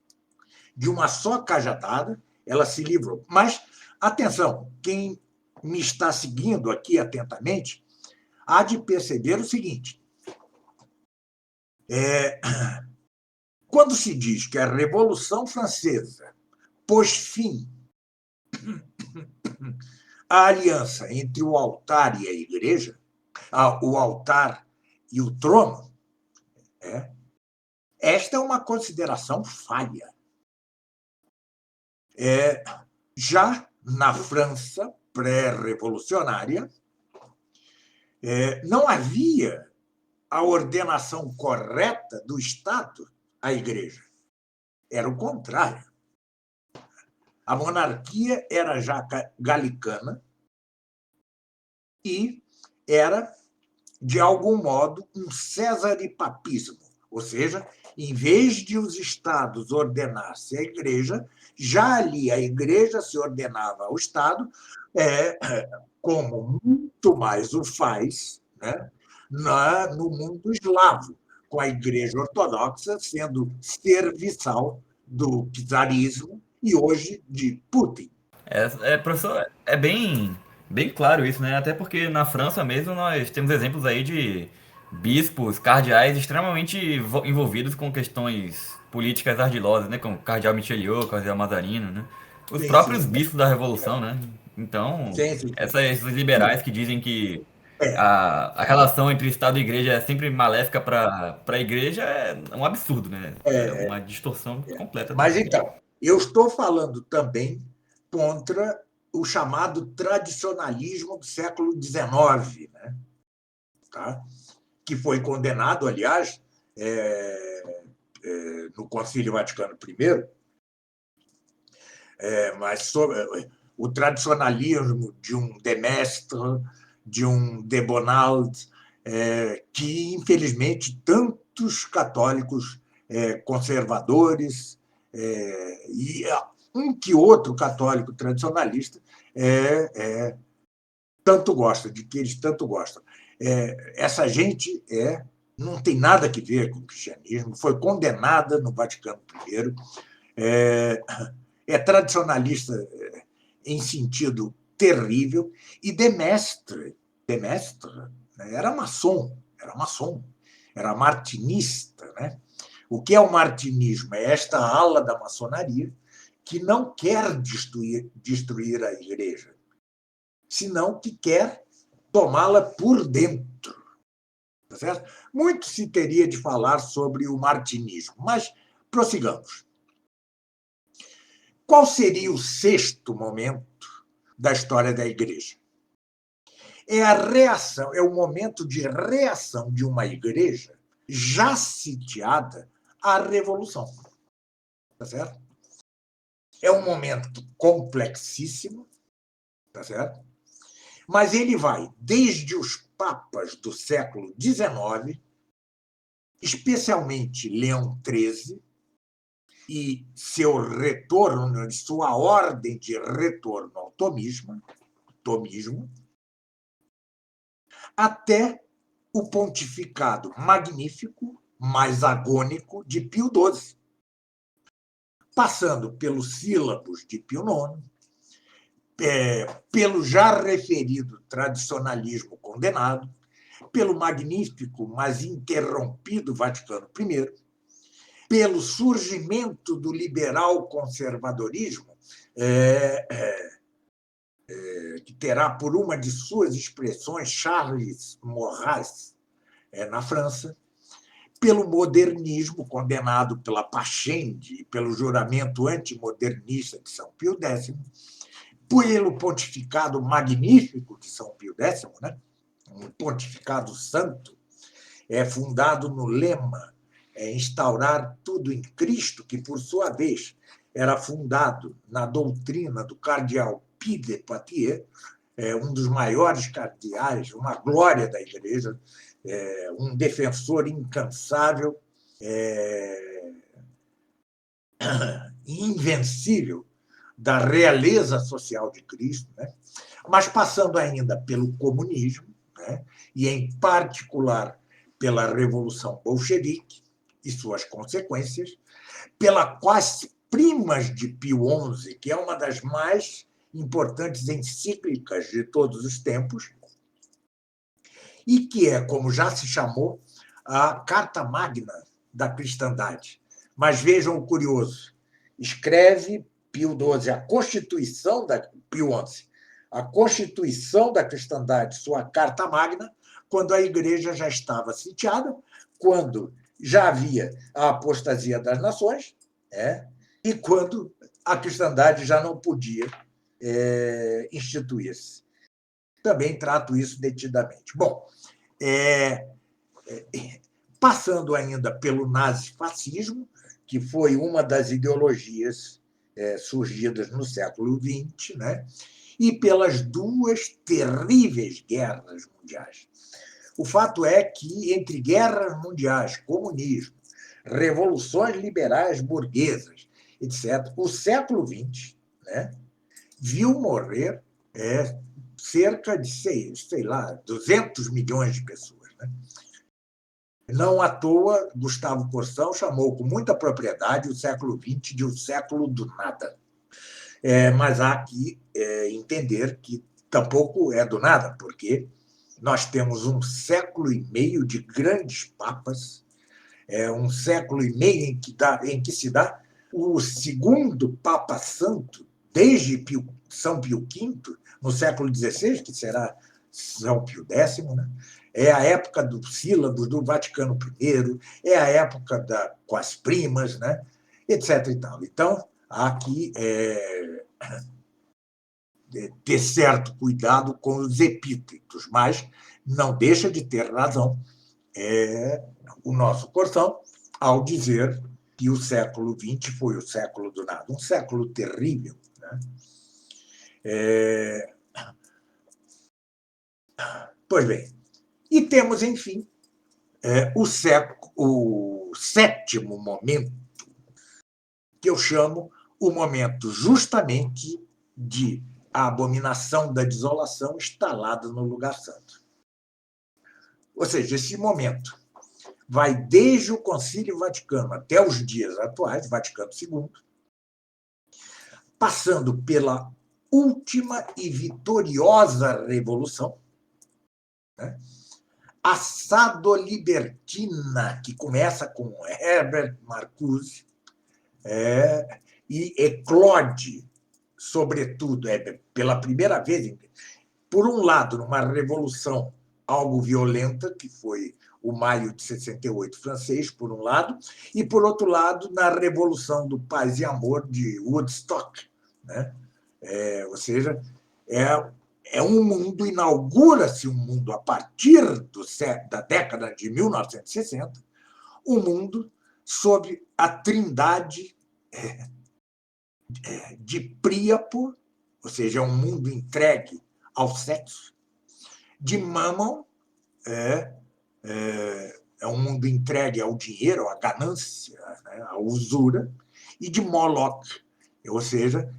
De uma só cajadada, ela se livrou. Mas, atenção, quem me está seguindo aqui atentamente há de perceber o seguinte: quando se diz que a Revolução Francesa pôs fim à aliança entre o altar e a igreja, o altar e o trono, esta é uma consideração falha. Já na França pré-revolucionária, não havia a ordenação correta do Estado à igreja. Era o contrário. A monarquia era já galicana e era, de algum modo, um cesaripapismo, ou seja, em vez de os estados ordenassem a igreja, já ali a igreja se ordenava ao Estado, como muito mais o faz, né, no mundo eslavo, com a igreja ortodoxa sendo serviçal do czarismo e hoje de Putin. Professor, é bem claro isso, né? Até porque na França mesmo nós temos exemplos aí de bispos, cardeais extremamente envolvidos com questões políticas ardilosas, né? Como o cardeal Michelieu, o cardeal Mazarino, né? Os Sim, sim. próprios bispos da Revolução, né? Então, Sim, sim. esses liberais que dizem que a relação entre Estado e Igreja é sempre maléfica para a Igreja é um absurdo, né? É uma distorção completa Mas daquilo. então, eu estou falando também contra o chamado tradicionalismo do século XIX, né? Tá? Que foi condenado, aliás, no Concílio Vaticano I, mas sobre o tradicionalismo de um de Maistre, de um de Bonald, que, infelizmente, tantos católicos conservadores e um que outro católico tradicionalista tanto gosta, de que eles tanto gostam. Essa gente não tem nada a ver com o cristianismo, foi condenada no Vaticano I, é tradicionalista em sentido terrível, e de Mestre era maçom, era martinista. Né? O que é o martinismo? É esta ala da maçonaria que não quer destruir a igreja, senão que quer tomá-la por dentro. Tá certo? Muito se teria de falar sobre o martinismo, mas prossigamos. Qual seria o sexto momento da história da igreja? É a reação, é o momento de reação de uma igreja já sitiada à revolução. Tá certo? É um momento complexíssimo, tá certo? Mas ele vai desde os papas do século XIX, especialmente Leão XIII, e seu retorno, sua ordem de retorno ao tomismo, até o pontificado magnífico, mais agônico, de Pio XII, passando pelos sílabos de Pio IX, pelo já referido tradicionalismo condenado, pelo magnífico, mas interrompido Vaticano I, pelo surgimento do liberal conservadorismo, que terá por uma de suas expressões Charles Maurras, na França, pelo modernismo, condenado pela Pachende e pelo juramento antimodernista de São Pio X, pelo pontificado magnífico de São Pio X, né? Um pontificado santo, fundado no lema instaurar tudo em Cristo, que, por sua vez, era fundado na doutrina do cardeal Pie de Poitiers, um dos maiores cardeais, uma glória da Igreja, um defensor incansável, invencível da realeza social de Cristo, né? Mas passando ainda pelo comunismo, né? E, em particular, pela Revolução Bolchevique e suas consequências, pela quase primas de Pio XI, que é uma das mais importantes encíclicas de todos os tempos, e que é, como já se chamou, a Carta Magna da cristandade. Mas vejam o curioso, escreve Pio XII a Constituição da Pio XI, a Constituição da cristandade, sua Carta Magna, quando a Igreja já estava sitiada, quando já havia a apostasia das nações, e quando a cristandade já não podia instituir-se. Também trato isso detidamente. Bom, passando ainda pelo nazifascismo, que foi uma das ideologias surgidas no século XX, né? E pelas duas terríveis guerras mundiais. O fato é que, entre guerras mundiais, comunismo, revoluções liberais burguesas, etc., o século XX, né, viu morrer cerca de, sei lá, 200 milhões de pessoas. Né? Não à toa, Gustavo Corsão chamou com muita propriedade o século XX de o século do nada. Mas há que entender que tampouco é do nada, porque nós temos um século e meio de grandes papas, um século e meio em que se dá o segundo Papa Santo, desde São Pio V, no século XVI, que será São Pio X, né? É a época dos sílabos do Vaticano I, é a época com as primas, né? Etc. E tal. Então, há que ter certo cuidado com os epítetos, mas não deixa de ter razão o nosso Corsão ao dizer que o século XX foi o século do nada, um século terrível. Né? Pois bem, e temos, enfim, o sétimo momento, que eu chamo o momento justamente de a abominação da desolação instalada no lugar santo. Ou seja, esse momento vai desde o Concílio Vaticano até os dias atuais, Vaticano II, passando pela última e vitoriosa Revolução, né? A Sado-Libertina, que começa com Herbert Marcuse, e eclode, sobretudo, pela primeira vez, por um lado, numa revolução algo violenta, que foi o Maio de 68 francês, por um lado, e, por outro lado, na Revolução do Paz e Amor de Woodstock. Né? Ou seja, inaugura-se um mundo a partir da década de 1960, um mundo sob a trindade de Príapo, ou seja, um mundo entregue ao sexo, de Mammon, um mundo entregue ao dinheiro, à ganância, né, à usura, e de Moloch, ou seja,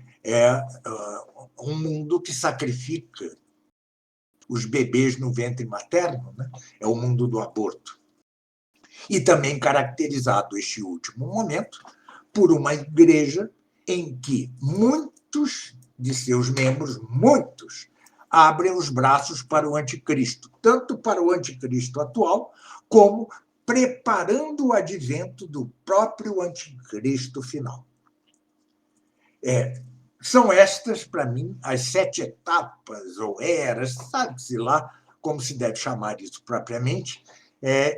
um mundo que sacrifica os bebês no ventre materno, né? É o mundo do aborto. E também caracterizado este último momento por uma igreja em que muitos de seus membros, abrem os braços para o anticristo, tanto para o anticristo atual, como preparando o advento do próprio anticristo final. São estas, para mim, as 7 etapas ou eras, sabe-se lá como se deve chamar isso propriamente,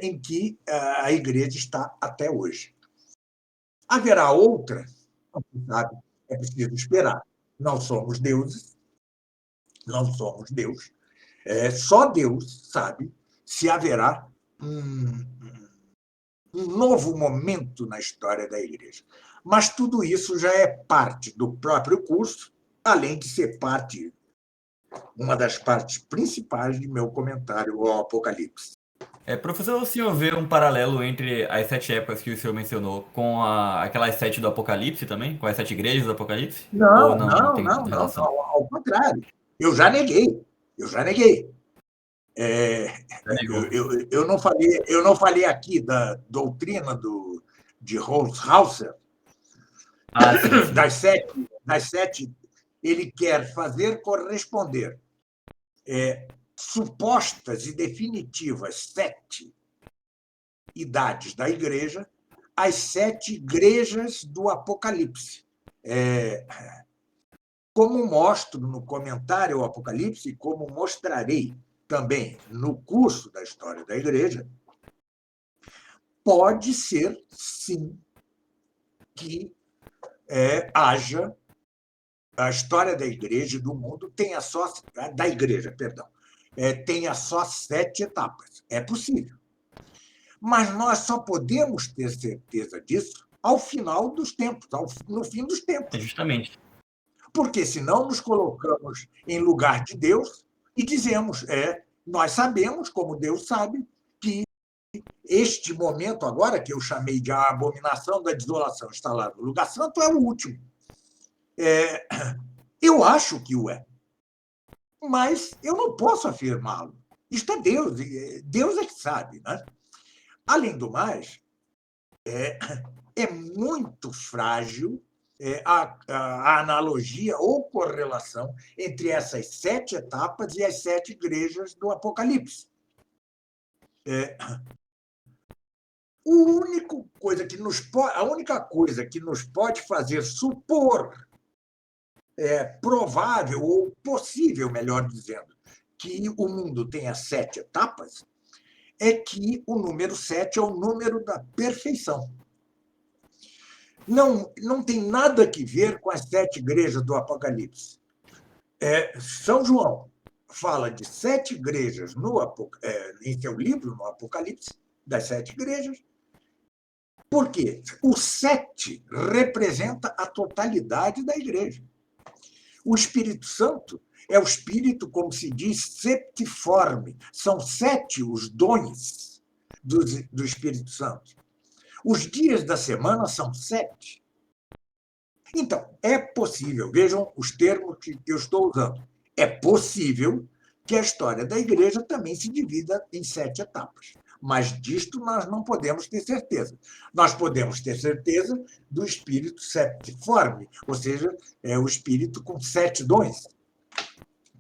em que a igreja está até hoje. Haverá outra, não se sabe, é preciso esperar. Não somos deuses, não somos Deus. Só Deus sabe se haverá um novo momento na história da igreja. Mas tudo isso já é parte do próprio curso, além de ser uma das partes principais de meu comentário ao Apocalipse. Professor, o senhor vê um paralelo entre as 7 épocas que o senhor mencionou com aquelas 7 do Apocalipse também? Com as 7 igrejas do Apocalipse? Não, ou não tem relação? ao contrário. Eu já neguei. Eu não falei aqui da doutrina de Holshouser. Sim. Das sete, ele quer fazer corresponder supostas e definitivas 7 idades da igreja às 7 igrejas do Apocalipse. Como mostro no comentário ao Apocalipse, como mostrarei também no curso da história da igreja, pode ser, sim, que haja a história da igreja e do mundo tenha só tenha só 7 etapas. É possível. Mas nós só podemos ter certeza disso ao final dos tempos, no fim dos tempos. Justamente. Porque senão nos colocamos em lugar de Deus e dizemos, nós sabemos, como Deus sabe, que este momento agora, que eu chamei de a abominação da desolação instalada no lugar santo, é o último. Eu acho que o é. Mas eu não posso afirmá-lo. Isto é Deus. Deus é que sabe. Né? Além do mais, é muito frágil a analogia ou correlação entre essas 7 etapas e as 7 igrejas do Apocalipse. A única coisa que nos pode fazer supor provável ou possível, melhor dizendo, que o mundo tenha 7 etapas é que o número 7 é o número da perfeição. Não tem nada a ver com as 7 igrejas do Apocalipse. São João fala de 7 igrejas em seu livro, no Apocalipse, das 7 igrejas. Por quê? O 7 representa a totalidade da igreja. O Espírito Santo é o Espírito, como se diz, septiforme. São 7 os dons do Espírito Santo. Os dias da semana são 7. Então, é possível, vejam os termos que eu estou usando, é possível que a história da igreja também se divida em 7 etapas. Mas disto nós não podemos ter certeza. Nós podemos ter certeza do espírito septiforme, ou seja, é o espírito com 7 dons.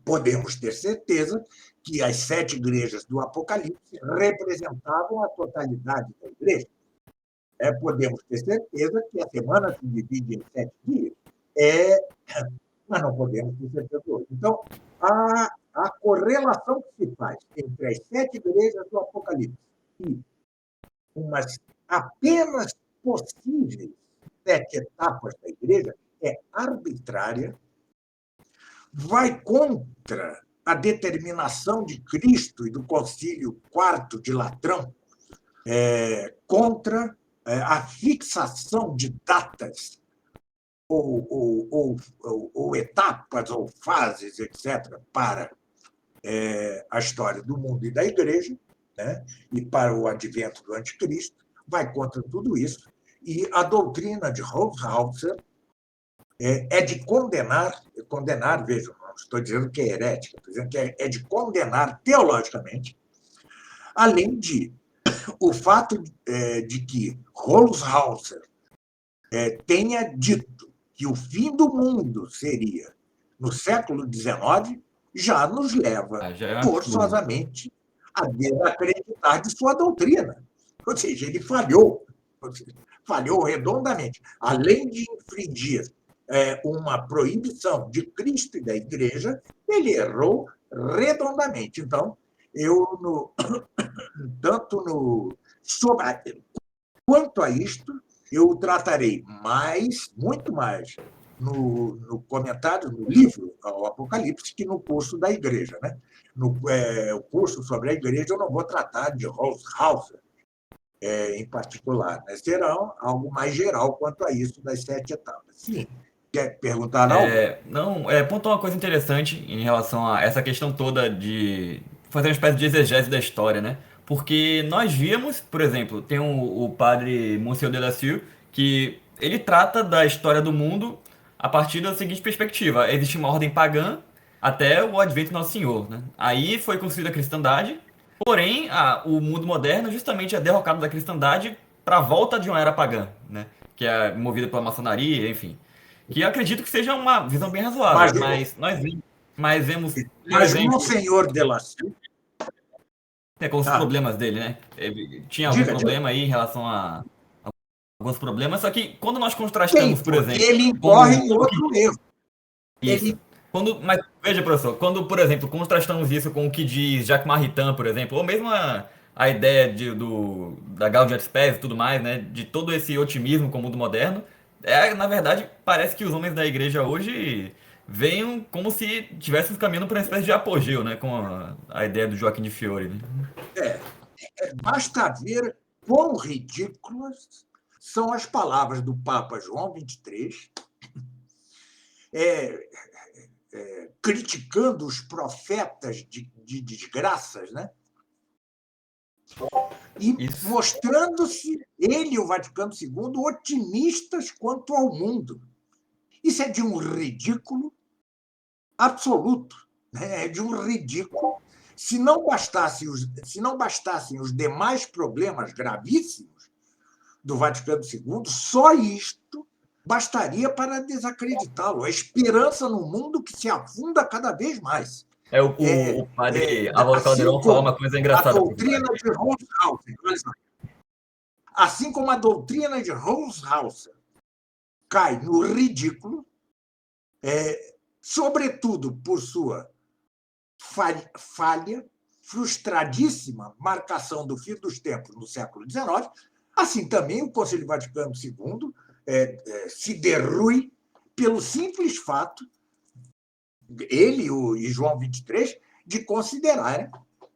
Podemos ter certeza que as 7 igrejas do Apocalipse representavam a totalidade da igreja. Podemos ter certeza que a semana se divide em 7 dias, mas não podemos ter certeza hoje. Então, a correlação que se faz entre as 7 igrejas do Apocalipse e umas apenas possíveis 7 etapas da igreja é arbitrária, vai contra a determinação de Cristo e do Concílio IV de Latrão, contra a fixação de datas ou etapas ou fases, etc., para a história do mundo e da igreja, né? E para o advento do anticristo, vai contra tudo isso. E a doutrina de Holzhauser é de condenar, vejam, não estou dizendo que é herética, estou dizendo que é de condenar teologicamente, além de o fato de que Holzhauser tenha dito que o fim do mundo seria no século XIX, já nos leva forçosamente a desacreditar de sua doutrina. Ou seja, ele falhou redondamente. Além de infringir uma proibição de Cristo e da Igreja, ele errou redondamente. Então, quanto a isto, eu tratarei muito mais no comentário, no livro ao Apocalipse, que no curso da Igreja. Né? O curso sobre a Igreja eu não vou tratar de Holzhauser em particular. Né? Será algo mais geral quanto a isso das 7 etapas. Sim. Quer perguntar algo? Não, pontuou uma coisa interessante em relação a essa questão toda de fazer uma espécie de exegese da história, né? Porque nós víamos, por exemplo, tem o padre Monsieur de la Sueur, que ele trata da história do mundo a partir da seguinte perspectiva: existe uma ordem pagã até o advento do Nosso Senhor, né? Aí foi construída a cristandade, porém o mundo moderno justamente é derrocado da cristandade para a volta de uma era pagã, né? Que é movida pela maçonaria, enfim. Que eu acredito que seja uma visão bem razoável, mas vemos, por Mas exemplo, Monsenhor de la Sueur, com os problemas dele, né? Ele tinha algum problema aí em relação a alguns problemas, só que quando nós contrastamos, por porque exemplo, ele incorre em com outro erro. isso. Mas veja, professor, quando, por exemplo, contrastamos isso com o que diz Jacques Maritain, por exemplo, ou mesmo a ideia da Gaudium et Spes e tudo mais, né, de todo esse otimismo com o mundo moderno, na verdade, parece que os homens da igreja hoje veem como se estivéssemos caminhando para uma espécie de apogeu, né, com a ideia do Joaquim de Fiore. Né? Basta ver quão ridículas são as palavras do Papa João XXIII, criticando os profetas de desgraças, né? E mostrando-se, ele e o Vaticano II, otimistas quanto ao mundo. Isso é de um ridículo absoluto, né? É de um ridículo. Se não bastassem os demais problemas gravíssimos do Vaticano II, só isto bastaria para desacreditá-lo. A esperança no mundo que se afunda cada vez mais. O padre Álvaro Caldeirão fala uma coisa engraçada. A doutrina de Holzhauser, assim como a doutrina de Holzhauser cai no ridículo, sobretudo por sua falha, frustradíssima marcação do fim dos tempos no século XIX, assim também o Concílio Vaticano II se derrui pelo simples fato, ele e João XXIII, de considerarem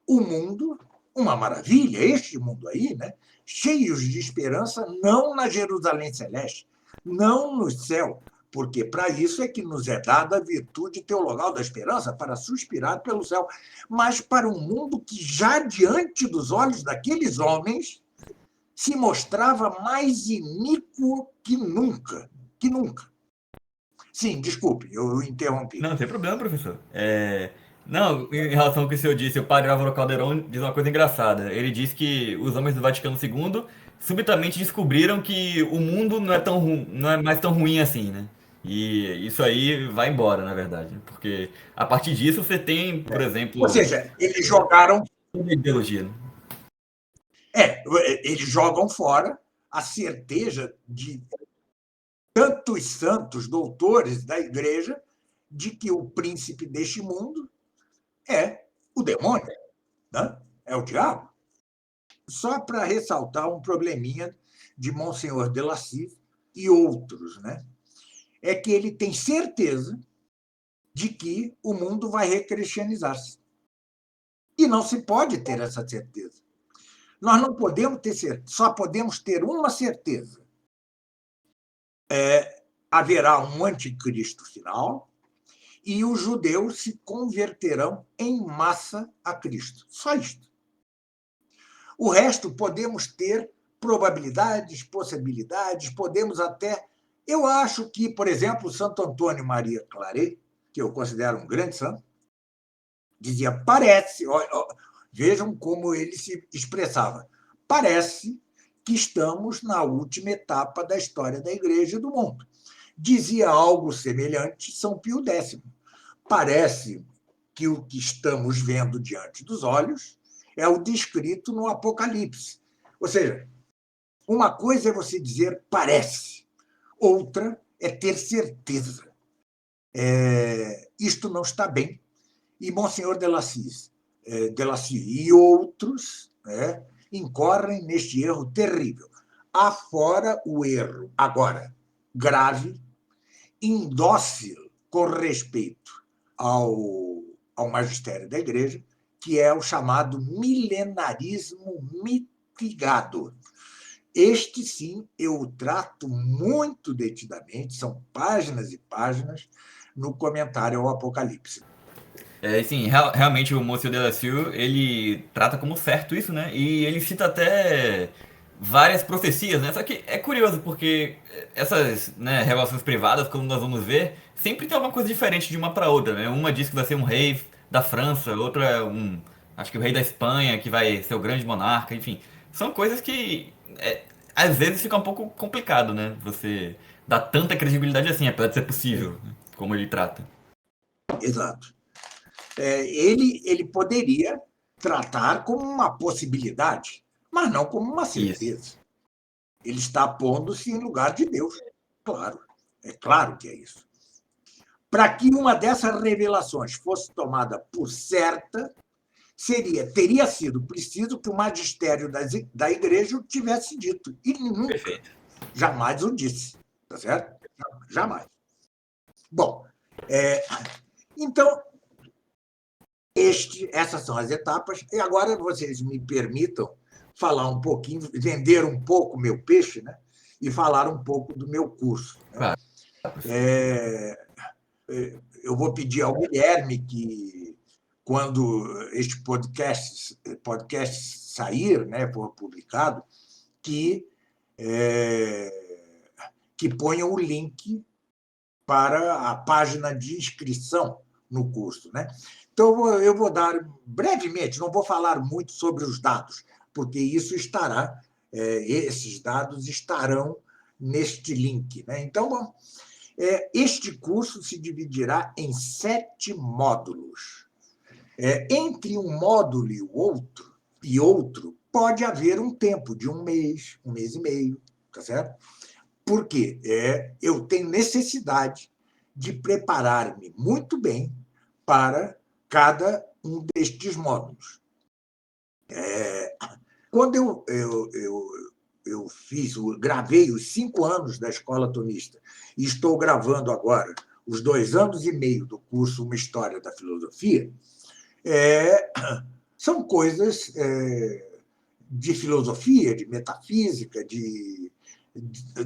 o mundo uma maravilha, este mundo aí, né? Cheios de esperança, não na Jerusalém Celeste, não no céu, porque para isso é que nos é dada a virtude teologal da esperança, para suspirar pelo céu, mas para um mundo que já diante dos olhos daqueles homens se mostrava mais iníquo que nunca, que nunca. Sim, desculpe, eu interrompi. Não, não tem problema, professor. Não, em relação ao que o senhor disse, o padre Álvaro Calderon diz uma coisa engraçada. Ele diz que os homens do Vaticano II subitamente descobriram que o mundo não é mais tão ruim assim, né? E isso aí vai embora, na verdade. Porque a partir disso você tem, por Ou exemplo, seja, eles jogaram ideologia, né? eles jogam fora a certeza de tantos santos doutores da igreja de que o príncipe deste mundo é o demônio, né? É o diabo. Só para ressaltar um probleminha de Monsenhor de Lacy e outros, né? É que ele tem certeza de que o mundo vai recristianizar-se. E não se pode ter essa certeza. Nós não podemos ter certeza, só podemos ter uma certeza. Haverá um anticristo final e os judeus se converterão em massa a Cristo. Só isto. O resto podemos ter probabilidades, possibilidades, podemos até. Eu acho que, por exemplo, Santo Antônio Maria Claret, que eu considero um grande santo, dizia: parece, vejam como ele se expressava, parece que estamos na última etapa da história da Igreja e do mundo. Dizia algo semelhante São Pio X. Parece que o que estamos vendo diante dos olhos é o descrito no Apocalipse. Ou seja, uma coisa é você dizer parece, outra é ter certeza. Isto não está bem. E Monsenhor de Lacy e outros, né, incorrem neste erro terrível. Afora o erro, agora, grave, indócil com respeito ao magistério da Igreja, que é o chamado milenarismo mitigado. Este, sim, eu o trato muito detidamente, são páginas e páginas, no comentário ao Apocalipse. Sim, realmente o Monsieur Delacieux, ele trata como certo isso, né? E ele cita até várias profecias, né? Só que é curioso, porque essas, né, revelações privadas, como nós vamos ver, sempre tem alguma coisa diferente de uma para outra, né? Uma diz que vai ser um rei da França, outra é acho que o rei da Espanha, que vai ser o grande monarca, enfim. São coisas que às vezes fica um pouco complicado, né? Você dar tanta credibilidade assim, apesar de ser possível, né? Como ele trata. Exato. Ele poderia tratar como uma possibilidade, mas não como uma Isso. certeza. Ele está pondo-se em lugar de Deus. Claro, é claro que é isso. Para que uma dessas revelações fosse tomada por certa, teria sido preciso que o magistério da igreja o tivesse dito. E nunca, Perfeito. jamais o disse. Tá certo? Jamais. Bom, então, essas são as etapas. E agora vocês me permitam falar um pouquinho, vender um pouco o meu peixe, né? E falar um pouco do meu curso. Né? Claro. Eu vou pedir ao Guilherme que, quando este podcast sair, né, for publicado, que ponha o link para a página de inscrição no curso. Né? Então, eu vou dar brevemente, não vou falar muito sobre os dados, porque esses dados estarão neste link. Né? Então, bom, este curso se dividirá em 7 módulos. Entre um módulo e outro, pode haver um tempo de um mês e meio, tá certo? Porque eu tenho necessidade de preparar-me muito bem para cada um destes módulos. Quando eu gravei os 5 anos da Escola Tomista e estou gravando agora os 2 anos e meio do curso Uma História da Filosofia, são coisas de filosofia, de metafísica,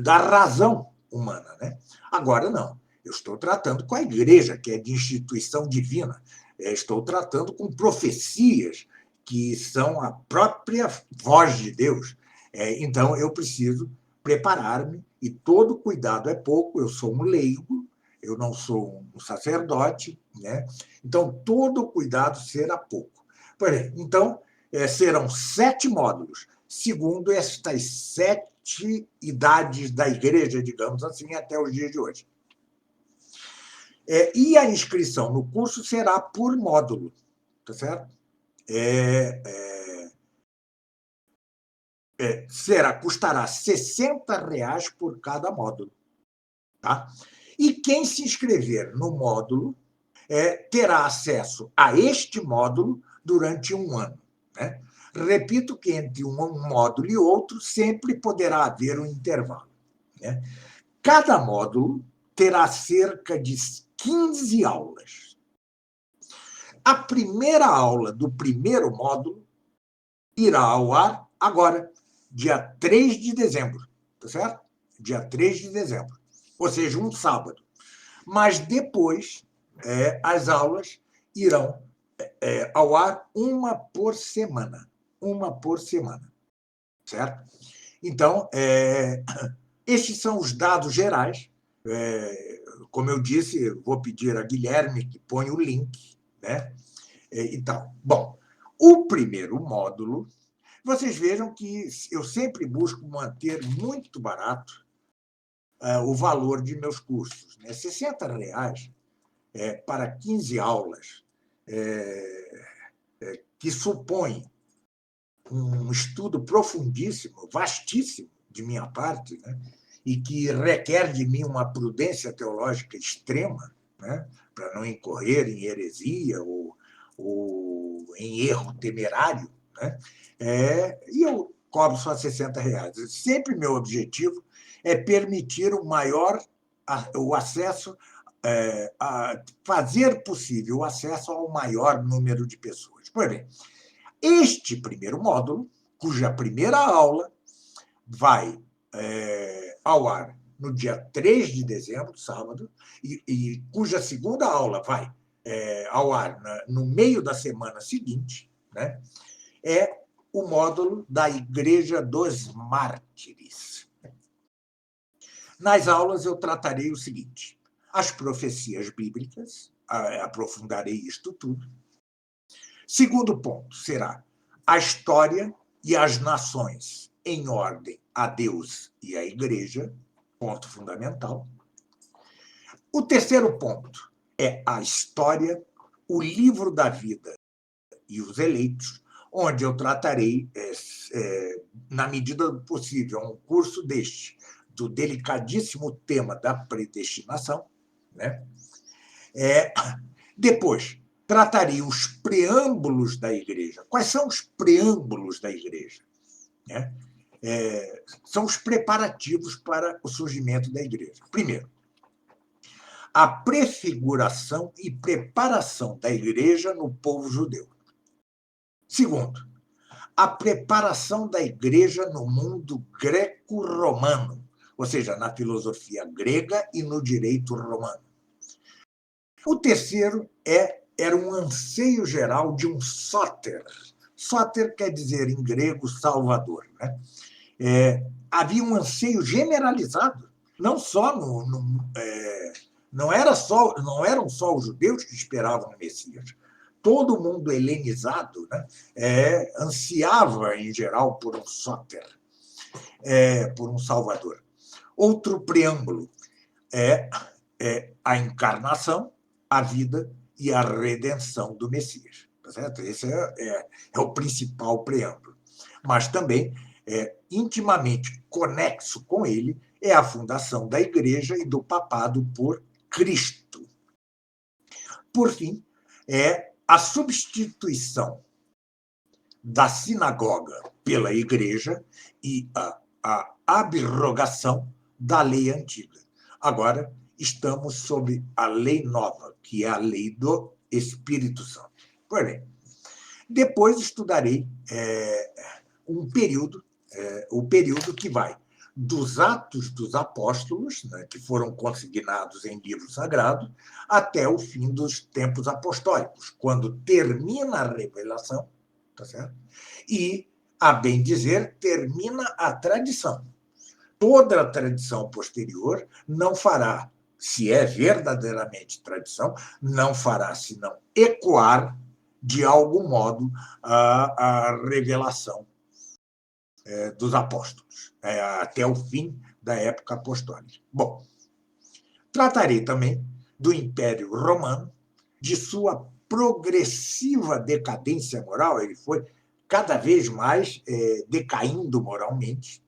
da razão humana. Né? Agora, não. Eu estou tratando com a igreja, que é de instituição divina. Estou tratando com profecias, que são a própria voz de Deus. Então, eu preciso preparar-me, e todo cuidado é pouco. Eu sou um leigo, eu não sou um sacerdote, né? Então, todo cuidado será pouco. Então, serão 7 módulos, segundo estas 7 idades da igreja, digamos assim, até os dias de hoje. E a inscrição no curso será por módulo, tá certo? Custará R$ 60 por cada módulo. Tá? E quem se inscrever no módulo terá acesso a este módulo durante 1 ano. Né? Repito que entre um módulo e outro sempre poderá haver um intervalo. Né? Cada módulo terá cerca de 15 aulas. A primeira aula do primeiro módulo irá ao ar agora, dia 3 de dezembro, tá certo? Dia 3 de dezembro, ou seja, um sábado. Mas depois, as aulas irão ao ar uma por semana, certo? Então, estes são os dados gerais. Como eu disse, vou pedir a Guilherme que ponha o link, né? E tal. Bom, o primeiro módulo, vocês vejam que eu sempre busco manter muito barato o valor de meus cursos. Né? R$ 60 para 15 aulas, que supõe um estudo profundíssimo, vastíssimo de minha parte, né? E que requer de mim uma prudência teológica extrema, né? Para não incorrer em heresia ou em erro temerário. Né? E eu cobro só R$ 60. Sempre meu objetivo é permitir o acesso, fazer possível o acesso ao maior número de pessoas. Pois bem, este primeiro módulo, cuja primeira aula vai ao ar no dia 3 de dezembro, sábado, e cuja segunda aula vai ao ar no meio da semana seguinte, né, é o módulo da Igreja dos Mártires. Nas aulas eu tratarei o seguinte: as profecias bíblicas, aprofundarei isto tudo. Segundo ponto será a história e as nações em ordem a Deus e à Igreja, ponto fundamental. O terceiro ponto é a história, o livro da vida e os eleitos, onde eu tratarei, na medida do possível, um curso do delicadíssimo tema da predestinação. Né? Depois, tratarei os preâmbulos da Igreja. Quais são os preâmbulos da Igreja? Né? São os preparativos para o surgimento da Igreja. Primeiro, a prefiguração e preparação da Igreja no povo judeu. Segundo, a preparação da Igreja no mundo greco-romano, ou seja, na filosofia grega e no direito romano. O terceiro era um anseio geral de um sóter. Sóter quer dizer, em grego, salvador. Né? Havia um anseio generalizado, não só não eram só os judeus que esperavam o Messias. Todo mundo helenizado, né, ansiava, em geral, por um sóter, por um salvador. Outro preâmbulo é a encarnação, a vida e a redenção do Messias. Tá certo? Esse é o principal preâmbulo. Mas também, intimamente conexo com ele, é a fundação da Igreja e do papado por Cristo. Por fim, a substituição da sinagoga pela igreja e a abrogação da lei antiga. Agora, estamos sob a lei nova, que é a lei do Espírito Santo. Pois bem, depois estudarei um período, o período que vai dos Atos dos Apóstolos, né, que foram consignados em livro sagrado, até o fim dos tempos apostólicos, quando termina a revelação, tá certo? E, a bem dizer, termina a tradição. Toda a tradição posterior não fará, se é verdadeiramente tradição, não fará senão ecoar, de algum modo, a revelação dos apóstolos, até o fim da época apostólica. Bom, tratarei também do Império Romano, de sua progressiva decadência moral, ele foi cada vez mais decaindo moralmente,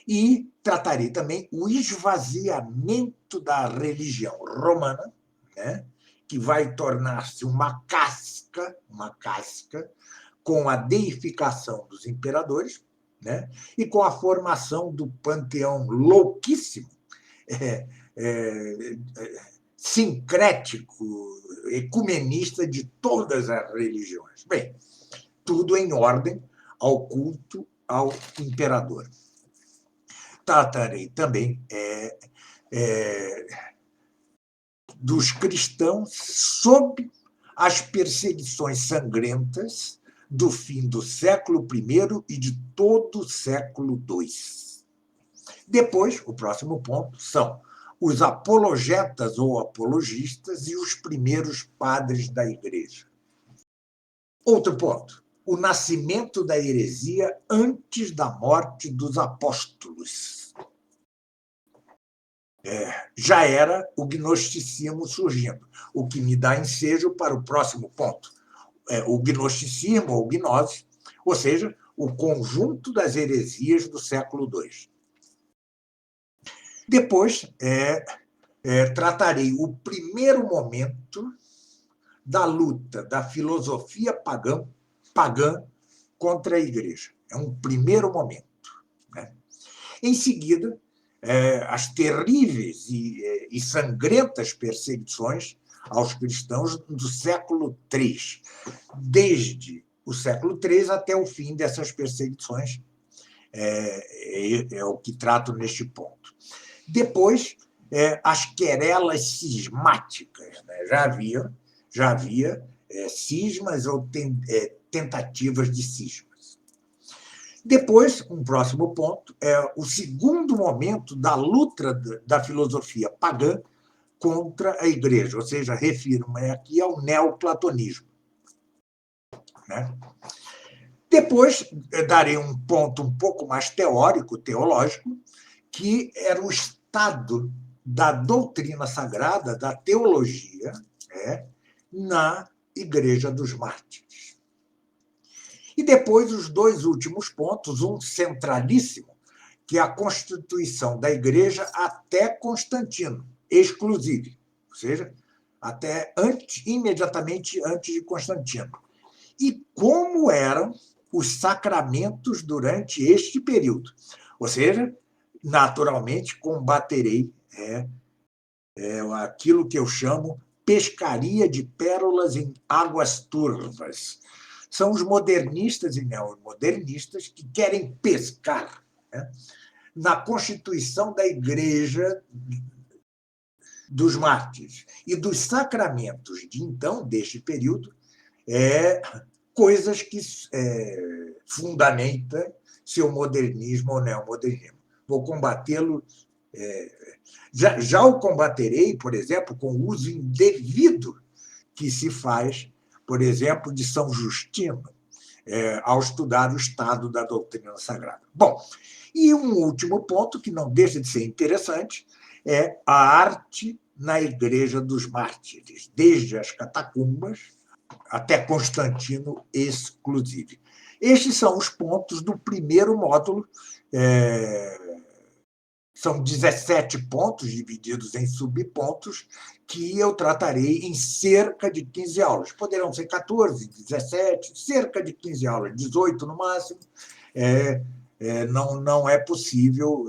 e tratarei também o esvaziamento da religião romana, né, que vai tornar-se uma casca com a deificação dos imperadores, né, e com a formação do panteão louquíssimo, é, é, sincrético, ecumenista de todas as religiões. Bem, tudo em ordem ao culto ao imperador. Tratarei também dos cristãos sob as perseguições sangrentas do fim do século I e de todo o século II. Depois, o próximo ponto são os apologetas ou apologistas e os primeiros padres da Igreja. Outro ponto, o nascimento da heresia antes da morte dos apóstolos. Já era o gnosticismo surgindo, o que me dá ensejo para o próximo ponto. O gnosticismo, ou gnose, ou seja, o conjunto das heresias do século II. Depois, tratarei o primeiro momento da luta da filosofia pagã contra a Igreja. É um primeiro momento, né? Em seguida, as terríveis e sangrentas perseguições aos cristãos do século III, desde o século III até o fim dessas perseguições, é o que trato neste ponto. Depois, as querelas cismáticas, né? Já havia cismas ou tentativas de cismas. Depois, um próximo ponto, é o segundo momento da luta da filosofia pagã contra a Igreja, ou seja, refiro-me aqui ao neoplatonismo, né? Depois, darei um ponto um pouco mais teológico, que era o estado da doutrina sagrada, da teologia, na Igreja dos Mártires. E depois, os dois últimos pontos, um centralíssimo, que é a constituição da Igreja até Constantino, exclusive, ou seja, imediatamente antes de Constantino. E como eram os sacramentos durante este período. Ou seja, naturalmente, combaterei aquilo que eu chamo pescaria de pérolas em águas turvas. São os modernistas e neomodernistas que querem pescar, né, na constituição da Igreja dos Mártires e dos sacramentos de então, deste período, coisas que fundamentam seu modernismo ou neomodernismo. Vou combatê-lo. Já o combaterei, por exemplo, com o uso indevido que se faz, por exemplo, de São Justino, ao estudar o estado da doutrina sagrada. Bom, e um último ponto, que não deixa de ser interessante, é a arte na Igreja dos Mártires, desde as catacumbas até Constantino exclusive. Estes são os pontos do primeiro módulo, São 17 pontos divididos em subpontos que eu tratarei em cerca de 15 aulas. Poderão ser 14, 17, cerca de 15 aulas, 18 no máximo. Não é possível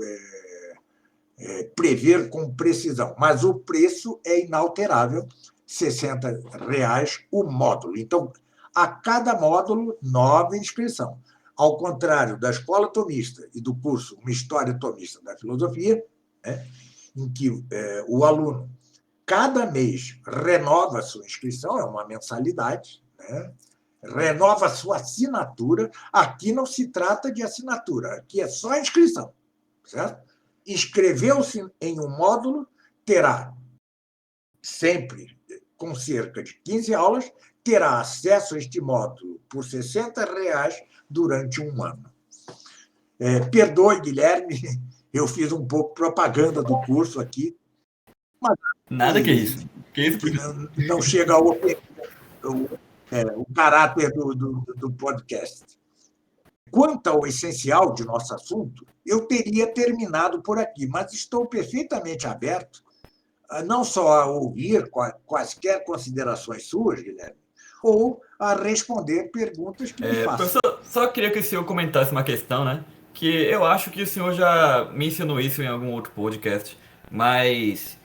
prever com precisão, mas o preço é inalterável, R$ 60 o módulo. Então, a cada módulo, nova inscrição. Ao contrário da Escola Tomista e do curso Uma História Tomista da Filosofia, né, em que o aluno, cada mês, renova a sua inscrição, é uma mensalidade, né, renova a sua assinatura. Aqui não se trata de assinatura, aqui é só inscrição, certo? Inscreveu-se em um módulo, terá sempre, com cerca de 15 aulas, terá acesso a este módulo por R$ 60 durante um ano. Perdoe, Guilherme, eu fiz um pouco propaganda do curso aqui, mas Nada que isso. Que isso, que professor? não chega ao o caráter do podcast. Quanto ao essencial de nosso assunto, eu teria terminado por aqui, mas estou perfeitamente aberto não só a ouvir quaisquer considerações suas, Guilherme, ou a responder perguntas que me façam. Professor, só queria que o senhor comentasse uma questão, né? Que eu acho que o senhor já mencionou isso em algum outro podcast, mas,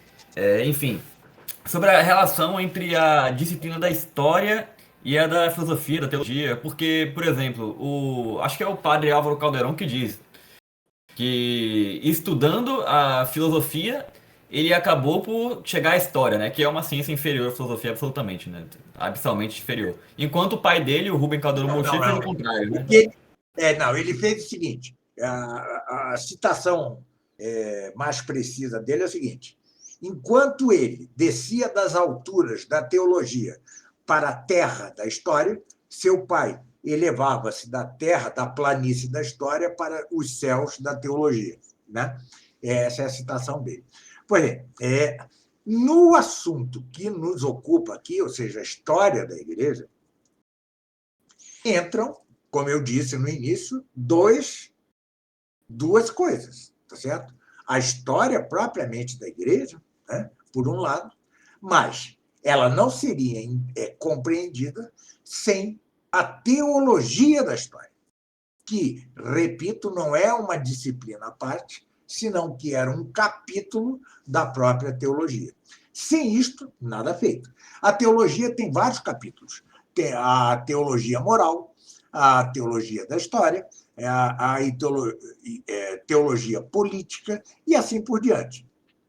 enfim, sobre a relação entre a disciplina da história e a da filosofia, da teologia, porque, por exemplo, acho que é o padre Álvaro Caldeirão que diz que estudando a filosofia, ele acabou por chegar à história, né? Que é uma ciência inferior à filosofia, absolutamente, né? Abissalmente inferior. Enquanto o pai dele, o Rubem Caldeirão Não, Monteiro, fez o não. contrário, O né? que não, ele fez o seguinte: a citação mais precisa dele é o seguinte: enquanto ele descia das alturas da teologia para a terra da história, seu pai elevava-se da terra, da planície da história, para os céus da teologia. Né? Essa é a citação dele. Pois bem, no assunto que nos ocupa aqui, ou seja, a história da igreja, entram, como eu disse no início, duas coisas, tá certo? A história propriamente da igreja, né, por um lado, mas ela não seria compreendida sem a teologia da história, que, repito, não é uma disciplina à parte, senão que era um capítulo da própria teologia. Sem isto, nada feito. A teologia tem vários capítulos. Tem a teologia moral, a teologia da história, a teologia política e assim por diante.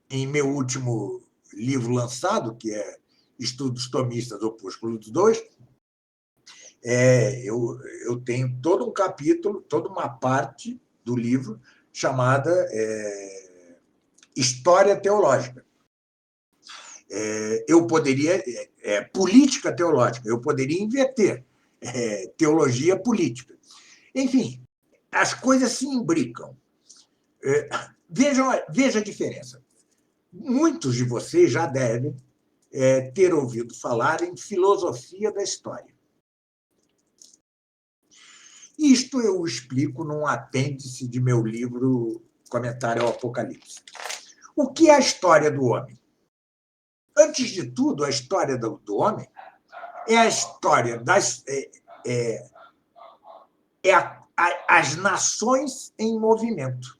Em meu último livro lançado, que é Estudos Tomistas, Opúsculo 2, eu tenho todo um capítulo, toda uma parte do livro chamada História Teológica. Eu poderia, política teológica, eu poderia inverter, teologia política. Enfim, as coisas se imbricam. Veja a diferença. Muitos de vocês já devem ter ouvido falar em filosofia da história. Isto eu explico num apêndice de meu livro Comentário ao Apocalipse. O que é a história do homem? Antes de tudo, a história do homem é a história as nações em movimento.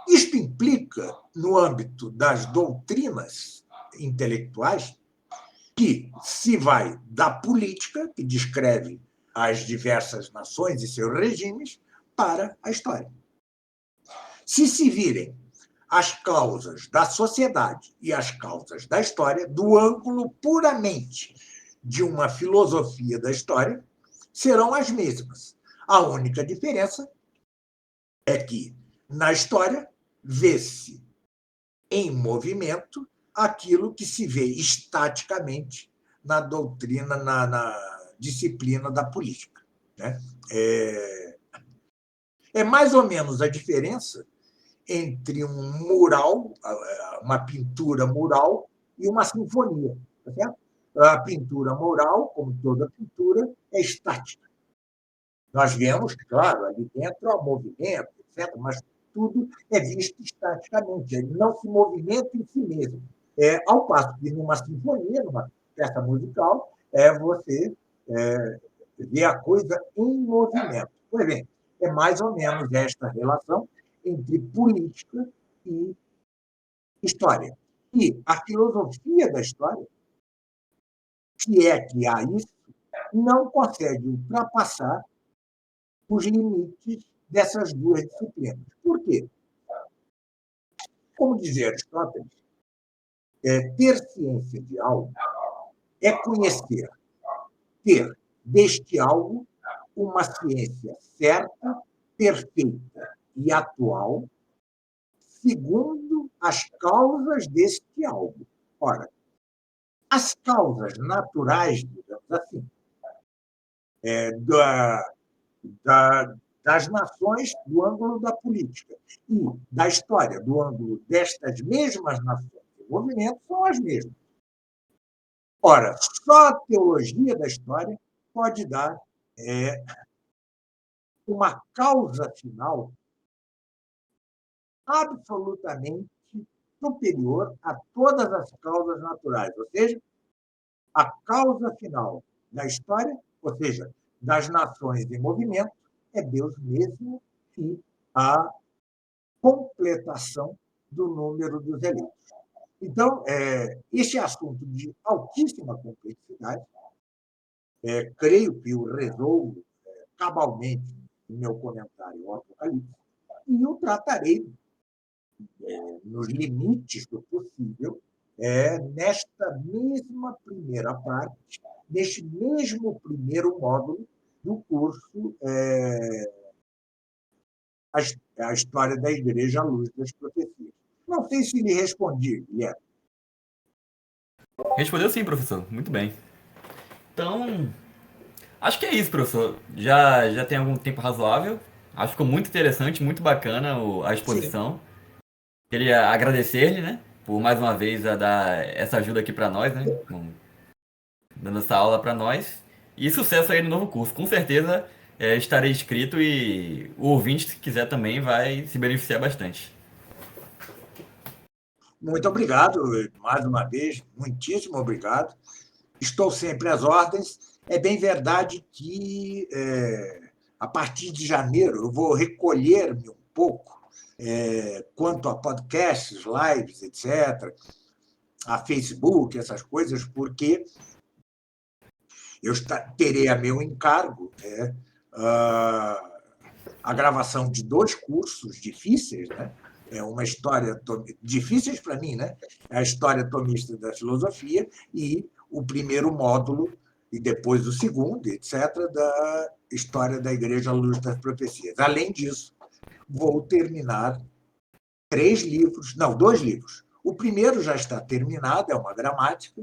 Isto implica, no âmbito das doutrinas intelectuais, que se vai da política, que descreve as diversas nações e seus regimes, para a história. Se virem as causas da sociedade e as causas da história do ângulo puramente de uma filosofia da história, serão as mesmas. A única diferença é que, na história, vê-se em movimento aquilo que se vê estaticamente na doutrina, na disciplina da política. Né? É mais ou menos a diferença entre um mural, uma pintura mural, e uma sinfonia. Tá certo? A pintura mural, como toda pintura, é estática. Nós vemos, claro, ali dentro há movimento, etc., mas tudo é visto estaticamente, ele não se movimenta em si mesmo. Ao passo que numa sinfonia, numa peça musical, você vê a coisa em movimento. Pois bem, é mais ou menos esta relação entre política e história. E a filosofia da história, que é que há isso, não consegue ultrapassar os limites dessas duas disciplinas. Por quê? Como dizia Aristóteles, ter ciência de algo é conhecer, ter deste algo uma ciência certa, perfeita e atual, segundo as causas deste algo. Ora, as causas naturais, digamos assim, da, das nações do ângulo da política e da história do ângulo destas mesmas nações em movimento são as mesmas. Ora, só a teologia da história pode dar uma causa final absolutamente superior a todas as causas naturais, ou seja, a causa final da história, ou seja, das nações em movimento, é Deus mesmo e a completação do número dos eleitos. Então, este é assunto de altíssima complexidade, creio que o resolvo cabalmente no meu comentário ao Apocalipse, e o tratarei nos limites do possível, nesta mesma primeira parte, neste mesmo primeiro módulo do curso A História da Igreja à Luz das Profecias. Não sei se lhe respondi, Guilherme. Respondeu sim, professor. Muito bem. Então, acho que é isso, professor. Já tem algum tempo razoável. Acho que ficou muito interessante, muito bacana a Sim, exposição. Queria agradecer-lhe, né, por mais uma vez a dar essa ajuda aqui para nós, né, dando essa aula para nós. E sucesso aí no novo curso. Com certeza estarei inscrito e o ouvinte, se quiser também, vai se beneficiar bastante. muito obrigado, mais uma vez, muitíssimo obrigado. Estou sempre às ordens. É bem verdade que, a partir de janeiro, eu vou recolher-me um pouco quanto a podcasts, lives, etc., a Facebook, essas coisas, porque eu terei a meu encargo a gravação de dois cursos difíceis, né? Uma história difíceis para mim, né? A história tomista da filosofia e o primeiro módulo e depois o segundo, etc., da história da Igreja à Luz das Profecias. Além disso, vou terminar dois livros. O primeiro já está terminado, é uma gramática.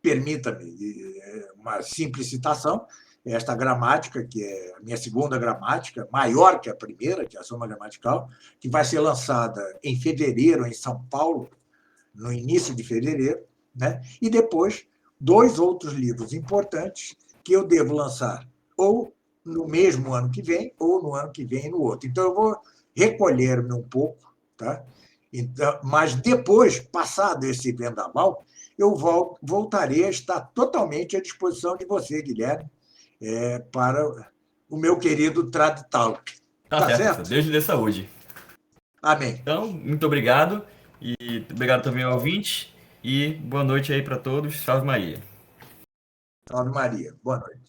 Permita-me uma simples citação. Esta gramática, que é a minha segunda gramática, maior que a primeira, que é a Soma Gramatical, que vai ser lançada em fevereiro, em São Paulo, no início de fevereiro, né? E depois, dois outros livros importantes que eu devo lançar ou no mesmo ano que vem, ou no ano que vem no outro. Então, eu vou recolher-me um pouco, tá? Então, mas depois, passado esse vendaval, eu voltarei a estar totalmente à disposição de você, Guilherme, para o meu querido Trad Talk. Tá Tá certo, professor. certo? Deus lhe dê saúde. Amém. Então, muito obrigado. E obrigado também ao ouvinte. E boa noite aí para todos. Salve Maria. Salve Maria. Boa noite.